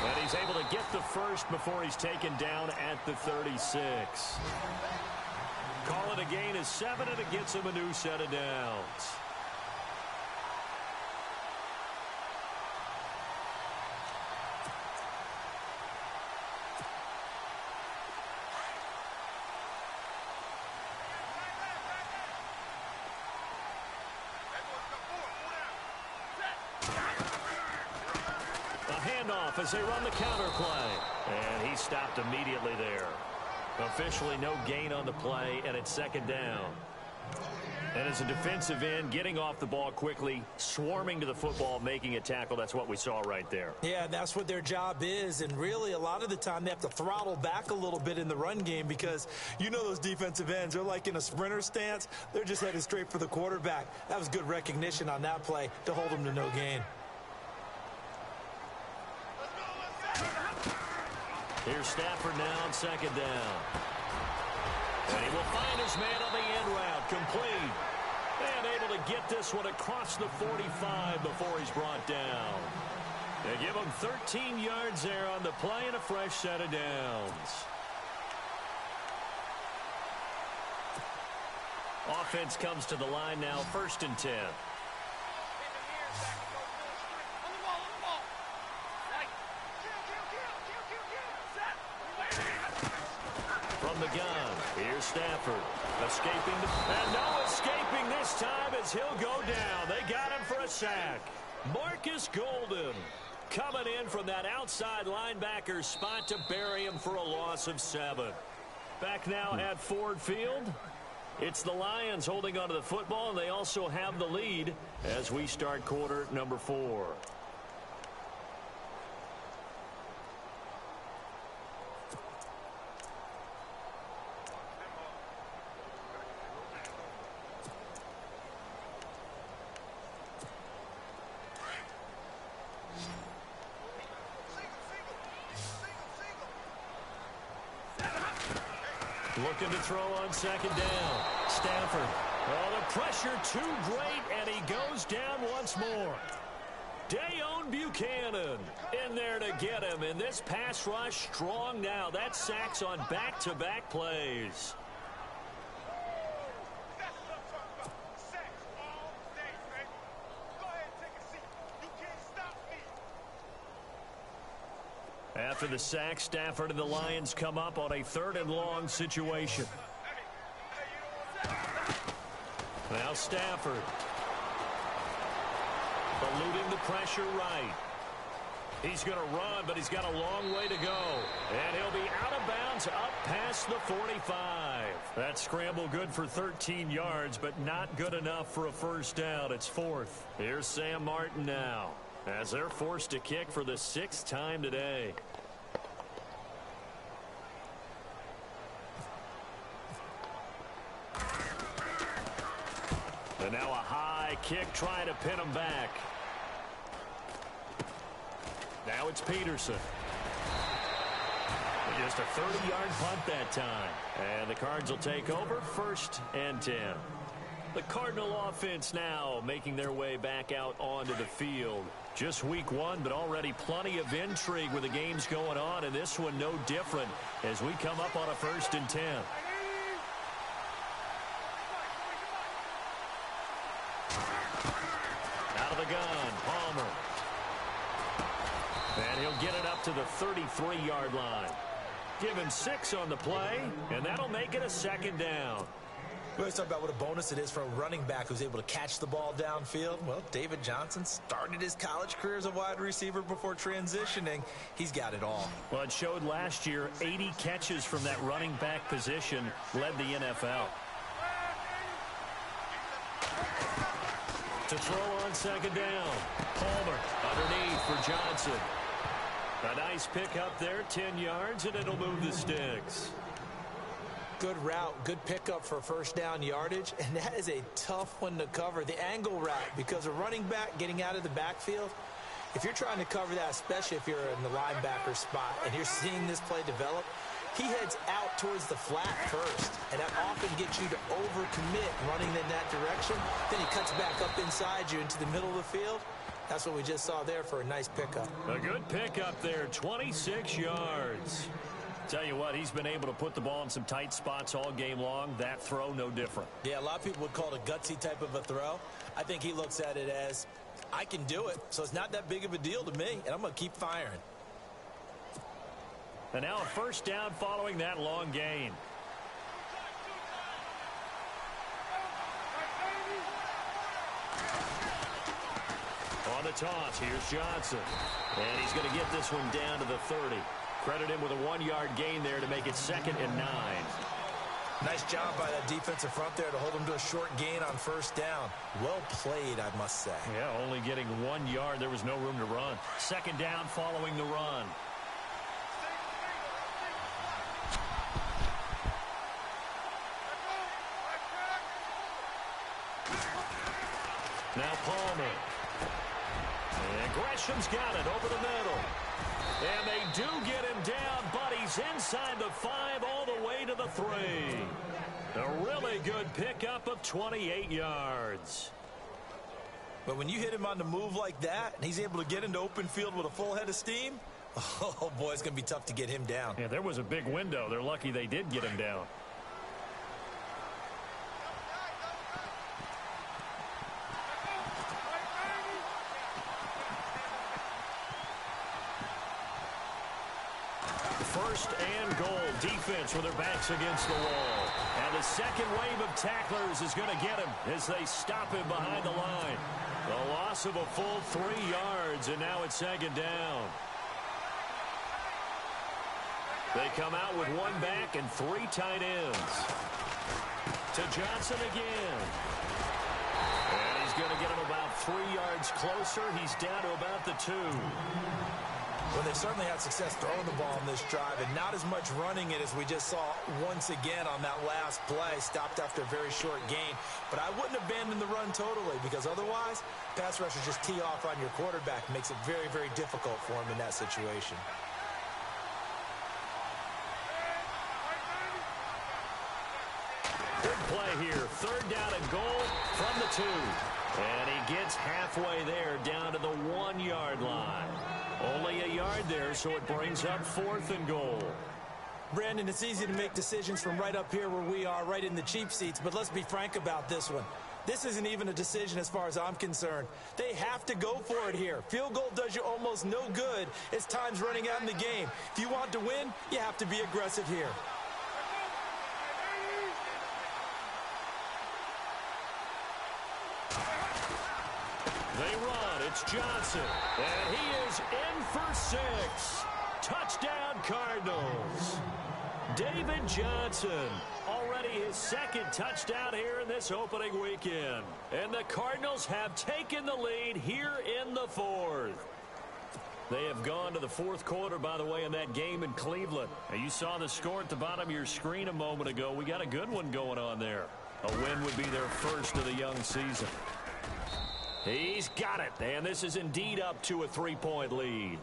And he's able to get the first before he's taken down at the 36. Call it a gain of 7, and it gets him a new set of downs. As they run the counter play. And he stopped immediately there. Officially no gain on the play, and it's second down. And as a defensive end, getting off the ball quickly, swarming to the football, making a tackle, that's what we saw right there. Yeah, that's what their job is. And really, a lot of the time, they have to throttle back a little bit in the run game because you know those defensive ends, they're like in a sprinter stance. They're just headed straight for the quarterback. That was good recognition on that play to hold them to no gain. Here's Stafford now on second down. And he will find his man on the end route. Complete. And able to get this one across the 45 before he's brought down. They give him 13 yards there on the play and a fresh set of downs. Offense comes to the line now, 1st and 10. From the gun, here's Stafford. Escaping, and no escaping this time as he'll go down. They got him for a sack. Marcus Golden coming in from that outside linebacker spot to bury him for a loss of 7. Back now at Ford Field. It's the Lions holding onto the football, and they also have the lead as we start quarter number 4. Looking to throw on second down. Stafford. Oh, the pressure too great, and he goes down once more. Dayon Buchanan in there to get him, and this pass rush strong now. That's sacks on back-to-back plays. After the sack, Stafford and the Lions come up on a 3rd and long situation. Now Stafford. Eluding the pressure right. He's going to run, but he's got a long way to go. And he'll be out of bounds up past the 45. That scramble good for 13 yards, but not good enough for a first down. It's 4th. Here's Sam Martin now, as they're forced to kick for the 6th time today. And now a high kick trying to pin him back. Now it's Peterson. Just a 30-yard punt that time. And the Cards will take over 1st and 10. The Cardinal offense now making their way back out onto the field. Just week 1, but already plenty of intrigue with the games going on, and this one no different as we come up on a 1st and 10. Out of the gun, Palmer. And he'll get it up to the 33-yard line. Give him 6 on the play, and that'll make it a 2nd down. We always talk about what a bonus it is for a running back who's able to catch the ball downfield. Well, David Johnson started his college career as a wide receiver before transitioning. He's got it all. Well, it showed last year 80 catches from that running back position led the NFL. To throw on 2nd down. Palmer underneath for Johnson. A nice pick up there, 10 yards, and it'll move the sticks. Good route, good pickup for 1st down yardage, and that is a tough one to cover, the angle route, because a running back getting out of the backfield, if you're trying to cover that, especially if you're in the linebacker spot and you're seeing this play develop, he heads out towards the flat first, and that often gets you to overcommit running in that direction. Then he cuts back up inside you into the middle of the field. That's what we just saw there for a nice pickup. A good pickup there, 26 yards. Tell you what, he's been able to put the ball in some tight spots all game long. That throw, no different. Yeah, a lot of people would call it a gutsy type of a throw. I think he looks at it as, I can do it, so it's not that big of a deal to me, and I'm going to keep firing. And now a 1st down following that long gain. On the toss, here's Johnson. And he's going to get this one down to the 30. Credit him with a 1-yard gain there to make it 2nd and 9. Nice job by that defensive front there to hold him to a short gain on 1st down. Well played, I must say. Yeah, only getting 1 yard. There was no room to run. 2nd down following the run. Now Palmer. And Gresham's got it over the middle. And they do get him down, but he's inside the 5 all the way to the 3. A really good pickup of 28 yards. But when you hit him on the move like that, and he's able to get into open field with a full head of steam, oh, boy, it's going to be tough to get him down. Yeah, there was a big window. They're lucky they did get him down. First and goal. Defense with their backs against the wall. And the second wave of tacklers is going to get him as they stop him behind the line. The loss of a full 3 yards, and now it's 2nd down. They come out with 1 back and 3 tight ends. To Johnson again. And he's going to get him about 3 yards closer. He's down to about the 2. Well, they certainly had success throwing the ball on this drive, and not as much running it as we just saw once again on that last play. Stopped after a very short gain. But I wouldn't abandon the run totally, because otherwise, pass rushers just tee off on your quarterback. Makes it very, very difficult for him in that situation. Good play here. 3rd down and goal from the 2. And he gets halfway there down to the 1-yard line. Only a yard there, so it brings up 4th and goal. Brandon, it's easy to make decisions from right up here where we are, right in the cheap seats, but let's be frank about this one. This isn't even a decision as far as I'm concerned. They have to go for it here. Field goal does you almost no good as time's running out in the game. If you want to win, you have to be aggressive here. They run. It's Johnson. And he is in for 6. Touchdown, Cardinals. David Johnson, already his 2nd touchdown here in this opening weekend. And the Cardinals have taken the lead here in the 4th. They have gone to the 4th quarter, by the way, in that game in Cleveland. And you saw the score at the bottom of your screen a moment ago. We got a good one going on there. A win would be their first of the young season. He's got it, and this is indeed up to a 3-point lead.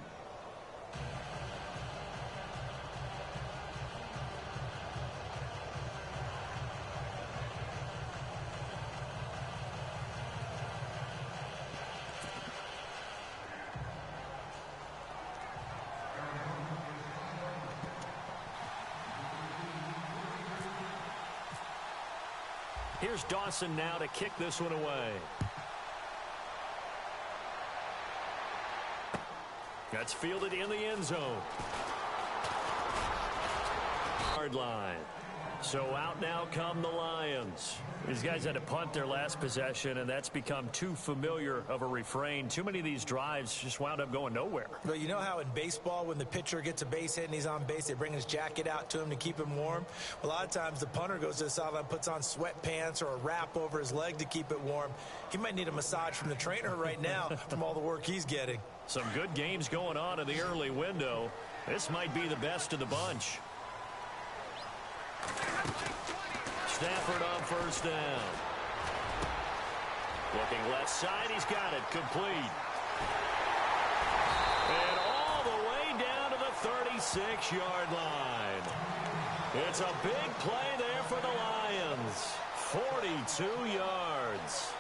Here's Dawson now to kick this one away. That's fielded in the end zone. Hard line. So out now come the Lions. These guys had to punt their last possession, and that's become too familiar of a refrain. Too many of these drives just wound up going nowhere. But you know how in baseball, when the pitcher gets a base hit and he's on base, they bring his jacket out to him to keep him warm? A lot of times the punter goes to the sideline, puts on sweatpants or a wrap over his leg to keep it warm. He might need a massage from the trainer right now from all the work he's getting. Some good games going on in the early window. This might be the best of the bunch. Stafford on first down. Looking left side, he's got it, complete. And all the way down to the 36-yard line. It's a big play there for the Lions. 42 yards.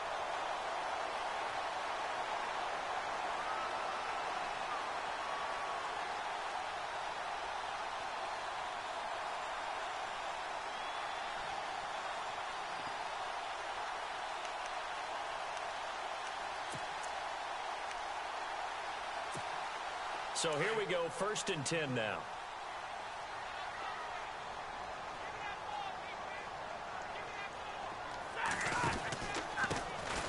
So here we go, 1st and 10 now.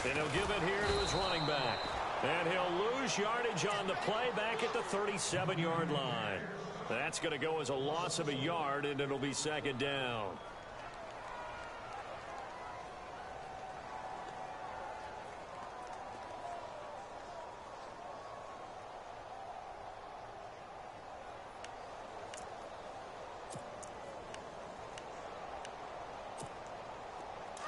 And he'll give it here to his running back. And he'll lose yardage on the play back at the 37-yard line. That's going to go as a loss of a yard, and it'll be 2nd down.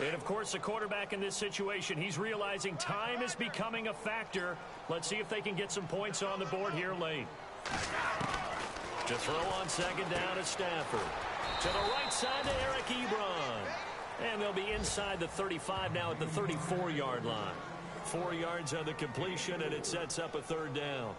And, of course, the quarterback in this situation, he's realizing time is becoming a factor. Let's see if they can get some points on the board here late. To throw on 2nd down is Stafford. To the right side to Eric Ebron. And they'll be inside the 35 now at the 34-yard line. 4 yards on the completion, and it sets up a 3rd down.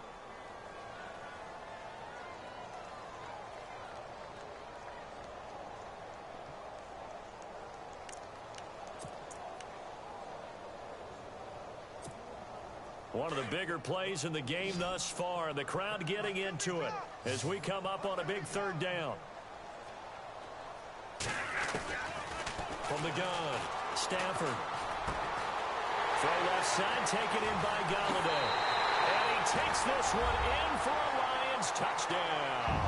One of the bigger plays in the game thus far, and the crowd getting into it as we come up on a big 3rd down. From the gun, Stafford. Throw left side, taken in by Galladay. And he takes this one in for a Lions touchdown.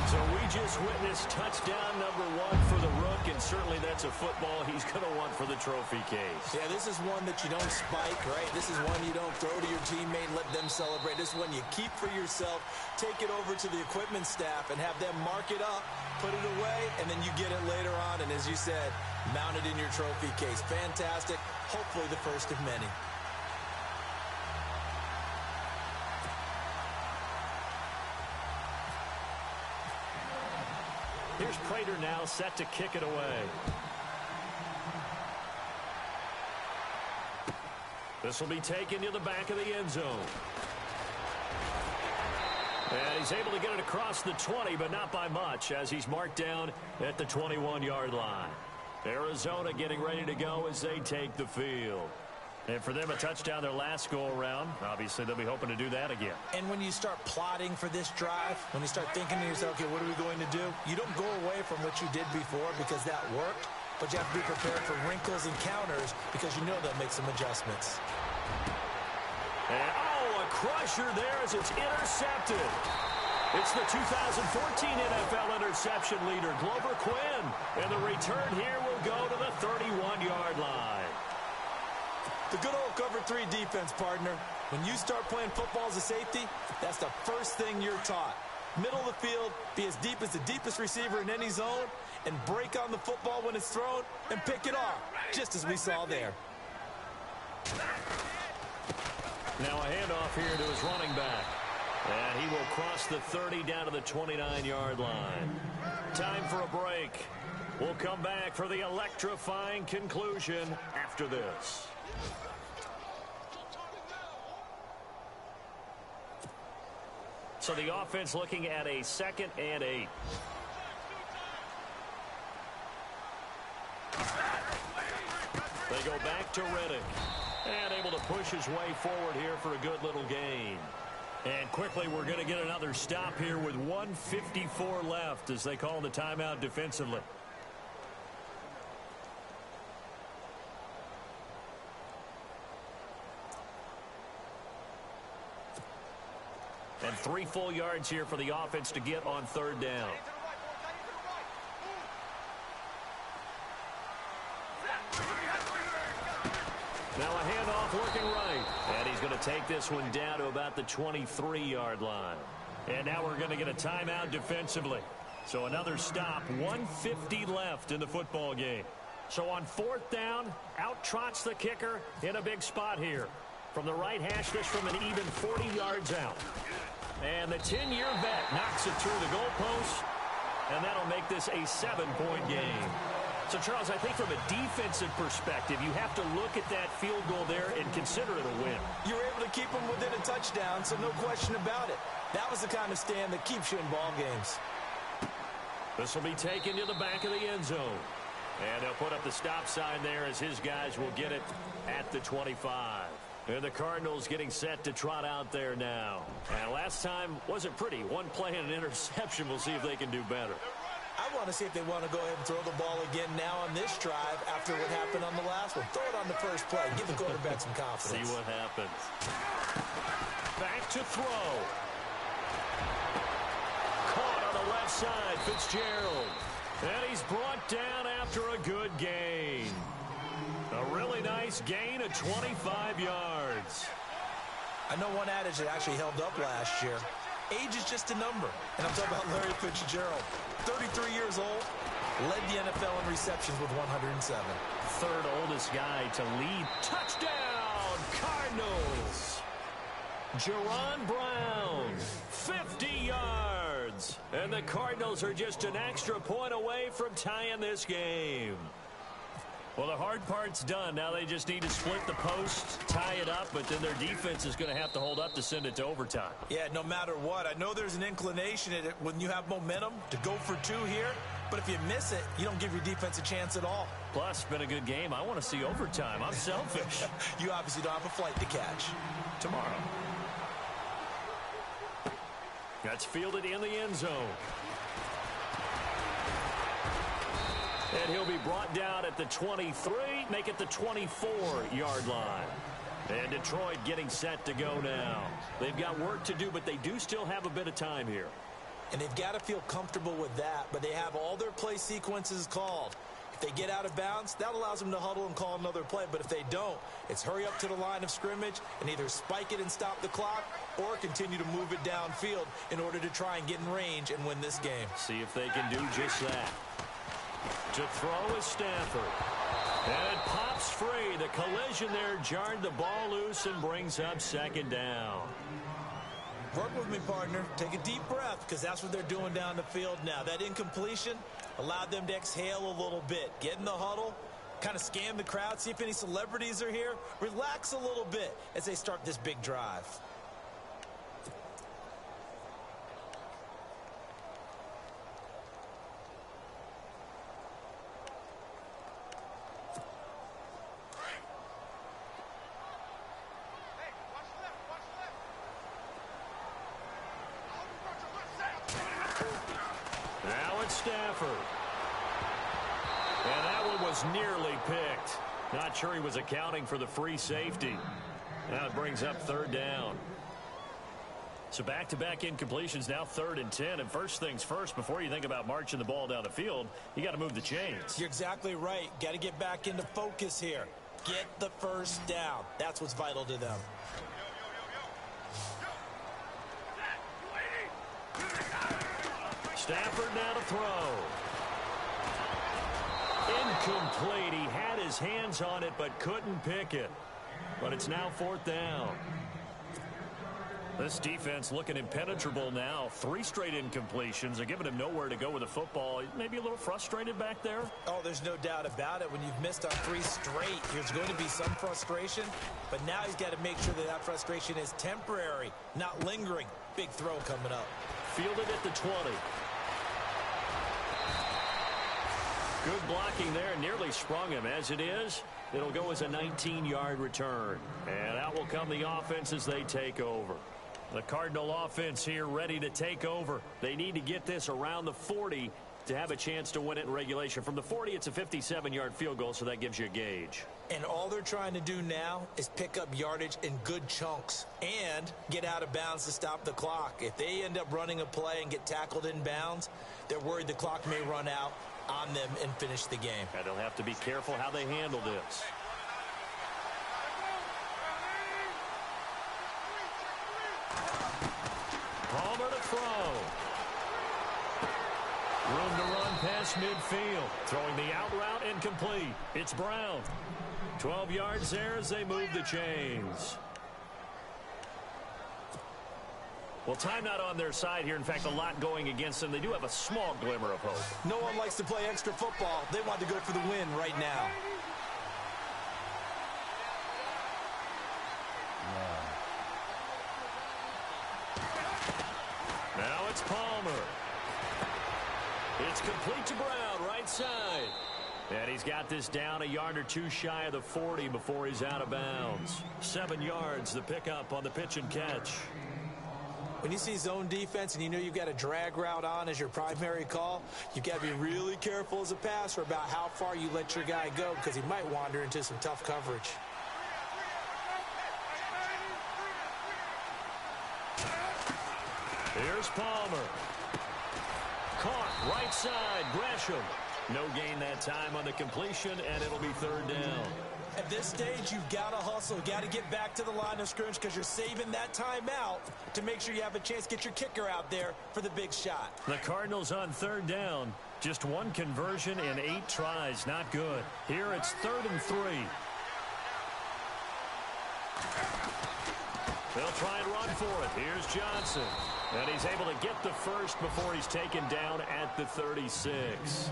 So we just witnessed touchdown number 1 for the Rook, and certainly that's a football he's going to want for the trophy case. Yeah, this is one that you don't spike, right? This is one you don't throw to your teammate and let them celebrate. This is one you keep for yourself, take it over to the equipment staff and have them mark it up, put it away, and then you get it later on. And as you said, mount it in your trophy case. Fantastic. Hopefully the first of many. Here's Prater now set to kick it away. This will be taken to the back of the end zone. And he's able to get it across the 20, but not by much, as he's marked down at the 21-yard line. Arizona getting ready to go as they take the field. And for them, a touchdown their last go-around. Obviously, they'll be hoping to do that again. And when you start plotting for this drive, when you start thinking to yourself, okay, what are we going to do? You don't go away from what you did before because that worked, but you have to be prepared for wrinkles and counters because you know they'll make some adjustments. And, a crusher there as it's intercepted. It's the 2014 NFL interception leader, Glover Quinn. And the return here will go to the 31-yard line. The good old cover 3 defense, partner. When you start playing football as a safety, that's the first thing you're taught. Middle of the field, be as deep as the deepest receiver in any zone, and break on the football when it's thrown and pick it off, just as we saw there. Now a handoff here to his running back. And he will cross the 30 down to the 29-yard line. Time for a break. We'll come back for the electrifying conclusion after this. So the offense looking at a 2nd and 8. They go back to Reddick. And able to push his way forward here for a good little gain. And quickly we're going to get another stop here with 1:54 left as they call the timeout defensively. And 3 full yards here for the offense to get on 3rd down. Now a handoff looking right. And he's going to take this one down to about the 23-yard line. And now we're going to get a timeout defensively. So another stop, 1:50 left in the football game. So on 4th down, out trots the kicker in a big spot here. From the right hash, this from an even 40 yards out. And the 10-year vet knocks it through the goalpost. And that'll make this a 7-point game. So, Charles, I think from a defensive perspective, you have to look at that field goal there and consider it a win. You were able to keep them within a touchdown, so no question about it. That was the kind of stand that keeps you in ball games. This will be taken to the back of the end zone. And they'll put up the stop sign there as his guys will get it at the 25. And the Cardinals getting set to trot out there now. And last time wasn't pretty. One play and an interception. We'll see if they can do better. I want to see if they want to go ahead and throw the ball again now on this drive after what happened on the last one. Throw it on the first play. Give the quarterback some confidence. See what happens. Back to throw. Caught on the left side, Fitzgerald. And he's brought down after a good gain. A really nice gain of 25 yards. I know one adage that actually held up last year. Age is just a number. And I'm talking about Larry Fitzgerald. 33 years old, led the NFL in receptions with 107. 3rd oldest guy to lead. Touchdown, Cardinals. Jerron Brown, 50 yards. And the Cardinals are just an extra point away from tying this game. Well, the hard part's done. Now they just need to split the post, tie it up, but then their defense is going to have to hold up to send it to overtime. Yeah, no matter what. I know there's an inclination in it when you have momentum to go for 2 here, but if you miss it, you don't give your defense a chance at all. Plus, it's been a good game. I want to see overtime. I'm selfish. You obviously don't have a flight to catch. Tomorrow. That's fielded in the end zone. And he'll be brought down at the 23, make it the 24-yard line. And Detroit getting set to go now. They've got work to do, but they do still have a bit of time here. And they've got to feel comfortable with that, but they have all their play sequences called. If they get out of bounds, that allows them to huddle and call another play. But if they don't, it's hurry up to the line of scrimmage and either spike it and stop the clock or continue to move it downfield in order to try and get in range and win this game. See if they can do just that. To throw is Stafford. And it pops free. The collision there jarred the ball loose and brings up 2nd down. Work with me, partner. Take a deep breath because that's what they're doing down the field now. That incompletion allowed them to exhale a little bit. Get in the huddle, kind of scan the crowd, see if any celebrities are here. Relax a little bit as they start this big drive. Stafford. And that one was nearly picked. Not sure he was accounting for the free safety. Now it brings up 3rd down. So back-to-back incompletions, now 3rd and 10. And first things first, before you think about marching the ball down the field, you got to move the chains. You're exactly right. Got to get back into focus here. Get the first down. That's what's vital to them. Stafford now to throw. Incomplete. He had his hands on it but couldn't pick it. But it's now 4th down. This defense looking impenetrable now. 3 straight incompletions. They're giving him nowhere to go with the football. Maybe a little frustrated back there. Oh, there's no doubt about it. When you've missed on 3 straight, there's going to be some frustration. But now he's got to make sure that that frustration is temporary, not lingering. Big throw coming up. Fielded at the 20. Good blocking there. Nearly sprung him. As it is, it'll go as a 19-yard return. And out will come the offense as they take over. The Cardinal offense here ready to take over. They need to get this around the 40 to have a chance to win it in regulation. From the 40, it's a 57-yard field goal, so that gives you a gauge. And all they're trying to do now is pick up yardage in good chunks and get out of bounds to stop the clock. If they end up running a play and get tackled in bounds, they're worried the clock may run out on them and finish the game. And they'll have to be careful how they handle this. Palmer to throw. Room to run past midfield. Throwing the out route incomplete. It's Brown. 12 yards there as they move the chains. Well, time not on their side here. In fact, a lot going against them. They do have a small glimmer of hope. No one likes to play extra football. They want to go for the win right now. Now it's Palmer. It's complete to Brown, right side. And he's got this down a yard or 2 shy of the 40 before he's out of bounds. 7 yards, the pickup on the pitch and catch. When you see zone defense and you know you've got a drag route on as your primary call, you've got to be really careful as a passer about how far you let your guy go because he might wander into some tough coverage. Here's Palmer. Caught right side, Gresham. No gain that time on the completion, and it'll be 3rd down. At this stage, you've got to hustle. You've got to get back to the line of scrimmage because you're saving that timeout to make sure you have a chance to get your kicker out there for the big shot. The Cardinals on 3rd down. Just 1 conversion in 8 tries. Not good. Here it's 3rd and 3. They'll try and run for it. Here's Johnson. And he's able to get the first before he's taken down at the 36.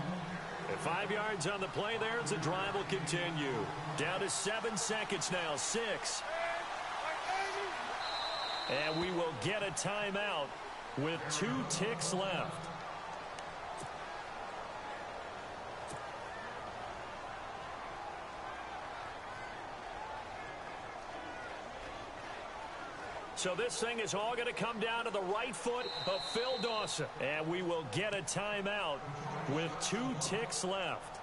And 5 yards on the play there as the drive will continue. Down to 7 seconds now. 6. And we will get a timeout with 2 ticks left. So this thing is all going to come down to the right foot of Phil Dawson. And we will get a timeout with 2 ticks left.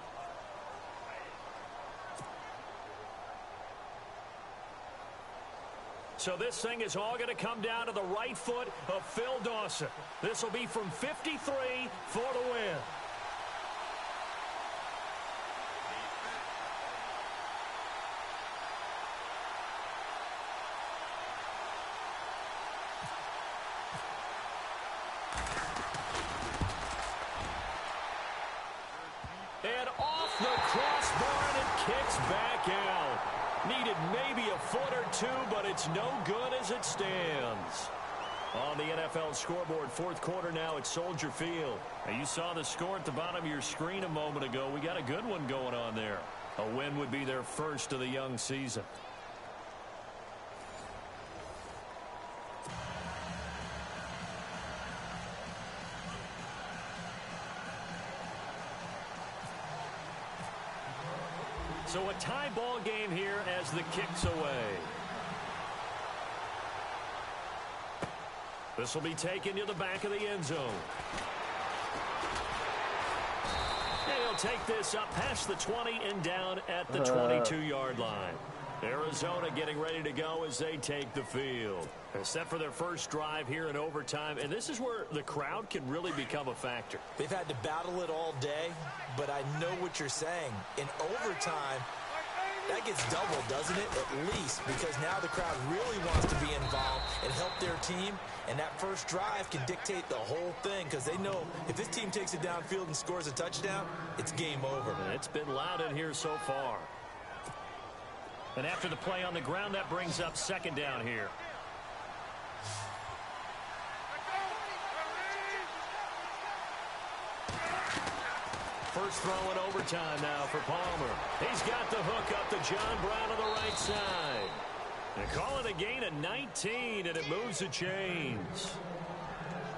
So this thing is all going to come down to the right foot of Phil Dawson. This will be from 53 for the win. And off the crossbar, and it kicks back out. Needed maybe a foot or 2, but it's no good as it stands. On the NFL scoreboard, 4th quarter now at Soldier Field. Now you saw the score at the bottom of your screen a moment ago. We got a good one going on there. A win would be their first of the young season. So a tie ball game here as the kick's away. This will be taken to the back of the end zone. And he'll take this up past the 20 and down at the 22-yard line. Arizona getting ready to go as they take the field. They're set for their first drive here in overtime, and this is where the crowd can really become a factor. They've had to battle it all day, but I know what you're saying. In overtime, That gets doubled, doesn't it? At least, because now the crowd really wants to be involved and help their team, and that first drive can dictate the whole thing because they know if this team takes it downfield and scores a touchdown, it's game over. It's been loud in here so far. And after the play on the ground, that brings up second down here. First throw in overtime now for Palmer. He's got the hook up to John Brown on the right side. They call it a gain of 19, and it moves the chains.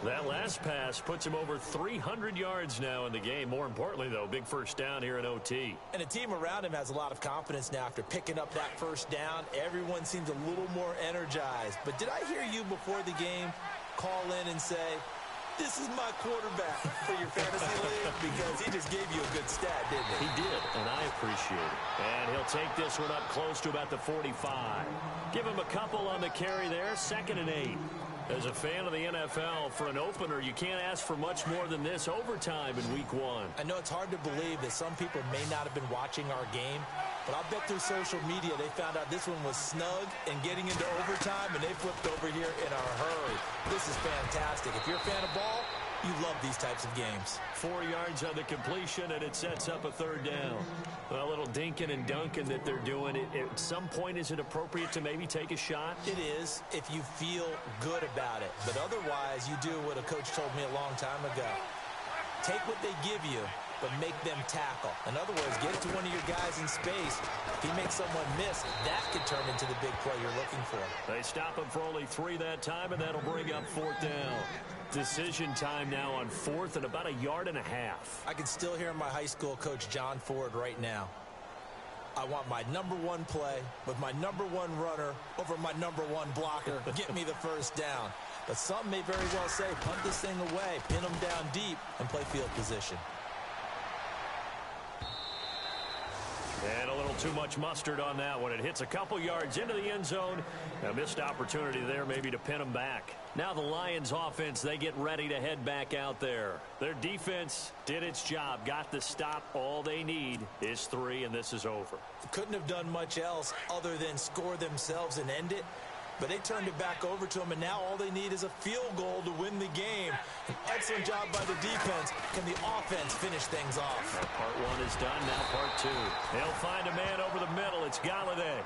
That last pass puts him over 300 yards now in the game. More importantly, though, big first down here in OT. And the team around him has a lot of confidence now after picking up that first down. Everyone seems a little more energized. But did I hear you before the game call in and say, this is my quarterback for your fantasy league? Because he just gave you a good stat, didn't he? He did, and I appreciate it. And he'll take this one up close to about the 45. Give him a couple on the carry there, 2nd and 8. As a fan of the NFL, for an opener, you can't ask for much more than this overtime in week 1. I know it's hard to believe that some people may not have been watching our game, but I'll bet through social media they found out this one was snug and getting into overtime, and they flipped over here in a hurry. This is fantastic. If you're a fan of ball, you love these types of games. 4 yards on the completion, and it sets up a third down. A little dinking and dunking that they're doing. At some point, is it appropriate to maybe take a shot? It is, if you feel good about it. But otherwise, you do what a coach told me a long time ago. Take what they give you, but make them tackle. In other words, get it to one of your guys in space. If he makes someone miss, that could turn into the big play you're looking for. They stop him for only 3 that time, and that'll bring up 4th down. Decision time now on 4th and about 1.5 yards. I can still hear my high school coach, John Ford, right now. I want my #1 play with my #1 runner over my #1 blocker. Get me the first down. But some may very well say, punt this thing away, pin them down deep, and play field position. And a little too much mustard on that one. It hits a couple yards into the end zone. A missed opportunity there maybe to pin them back. Now the Lions offense, they get ready to head back out there. Their defense did its job, got the stop. All they need is 3, and this is over. Couldn't have done much else other than score themselves and end it. But they turned it back over to them, and now all they need is a field goal to win the game. An excellent job by the defense. Can the offense finish things off? Part 1 is done, now part 2. They'll find a man over the middle. It's Galladay.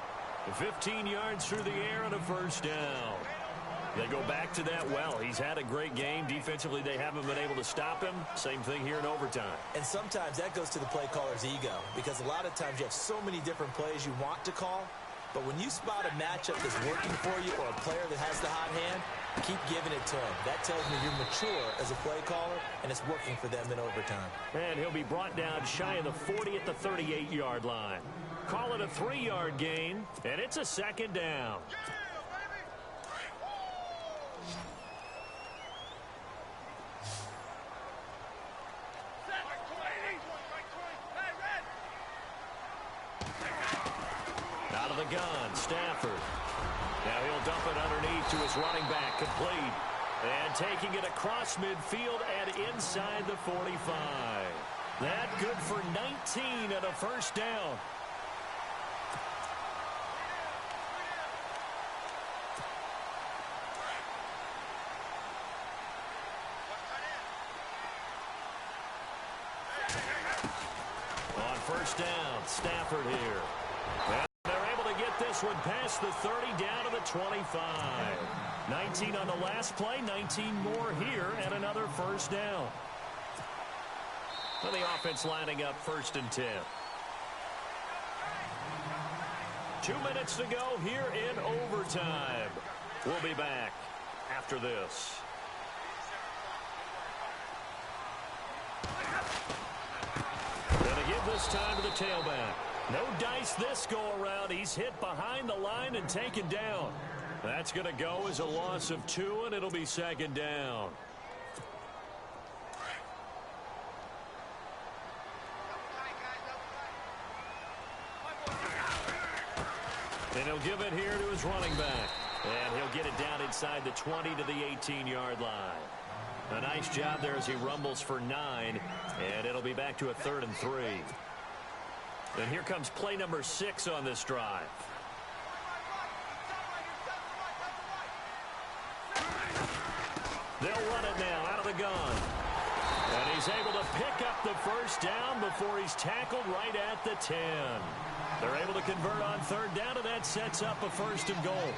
15 yards through the air and a first down. They go back to that well. He's had a great game. Defensively, they haven't been able to stop him. Same thing here in overtime. And sometimes that goes to the play caller's ego, because a lot of times you have so many different plays you want to call. But when you spot a matchup that's working for you or a player that has the hot hand, keep giving it to him. That tells me you're mature as a play caller, and it's working for them in overtime. And he'll be brought down shy of the 40 at the 38-yard line. Call it a 3-yard gain, and it's a 2nd down. Out of the gun, Stafford. Now he'll dump it underneath to his running back, complete. And taking it across midfield and inside the 45. That good for 19 and a first down. On first down, Stafford here. And they're able to get this one past the 30 down to the 25. 19 on the last play, 19 more here, and another first down. And the offense lining up 1st and 10. 2 minutes to go here in overtime. We'll be back after this. Gonna give this time to the tailback. No dice this go around. He's hit behind the line and taken down. That's going to go as a loss of 2, and it'll be 2nd down. And he'll give it here to his running back. And he'll get it down inside the 20 to the 18-yard line. A nice job there as he rumbles for 9. And it'll be back to a 3rd and 3. And here comes play number 6 on this drive. They'll run it now out of the gun. And he's able to pick up the first down before he's tackled right at the 10. They're able to convert on third down, and that sets up a 1st and goal.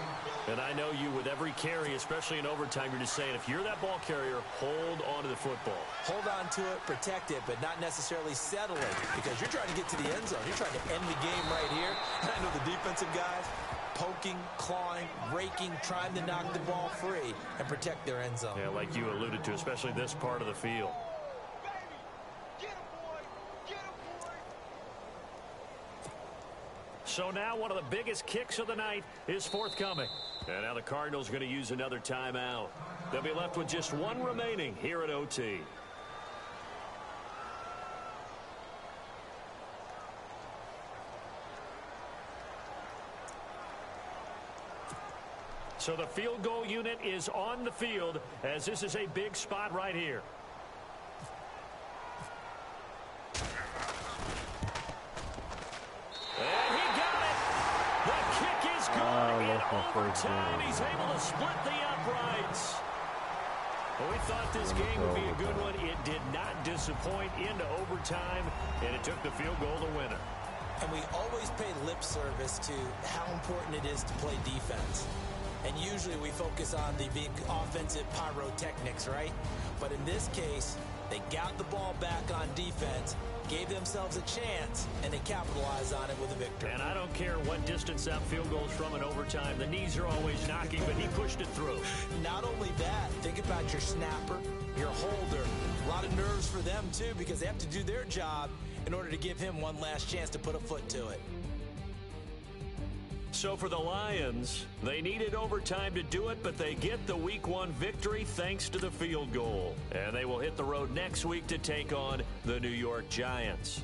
And I know you, with every carry, especially in overtime, you're just saying, if you're that ball carrier, hold on to the football. Hold on to it, protect it, but not necessarily settle it, because you're trying to get to the end zone. You're trying to end the game right here. And I know the defensive guys poking, clawing, raking, trying to knock the ball free and protect their end zone. Yeah, like you alluded to, especially this part of the field. So now one of the biggest kicks of the night is forthcoming. And now the Cardinals are going to use another timeout. They'll be left with just one remaining here at OT. So the field goal unit is on the field, as this is a big spot right here. And he got it. The kick is good. In overtime, he's able to split the uprights. Well, we thought this game would be a good one. It did not disappoint into overtime, and it took the field goal to win it. And we always pay lip service to how important it is to play defense. And usually we focus on the big offensive pyrotechnics, right? But in this case, they got the ball back on defense, gave themselves a chance, and they capitalized on it with a victory. And I don't care what distance that field goes from in overtime. The knees are always knocking, but he pushed it through. Not only that, think about your snapper, your holder. A lot of nerves for them, too, because they have to do their job in order to give him one last chance to put a foot to it. So for the Lions, they needed overtime to do it, but they get the Week 1 victory thanks to the field goal. And they will hit the road next week to take on the New York Giants.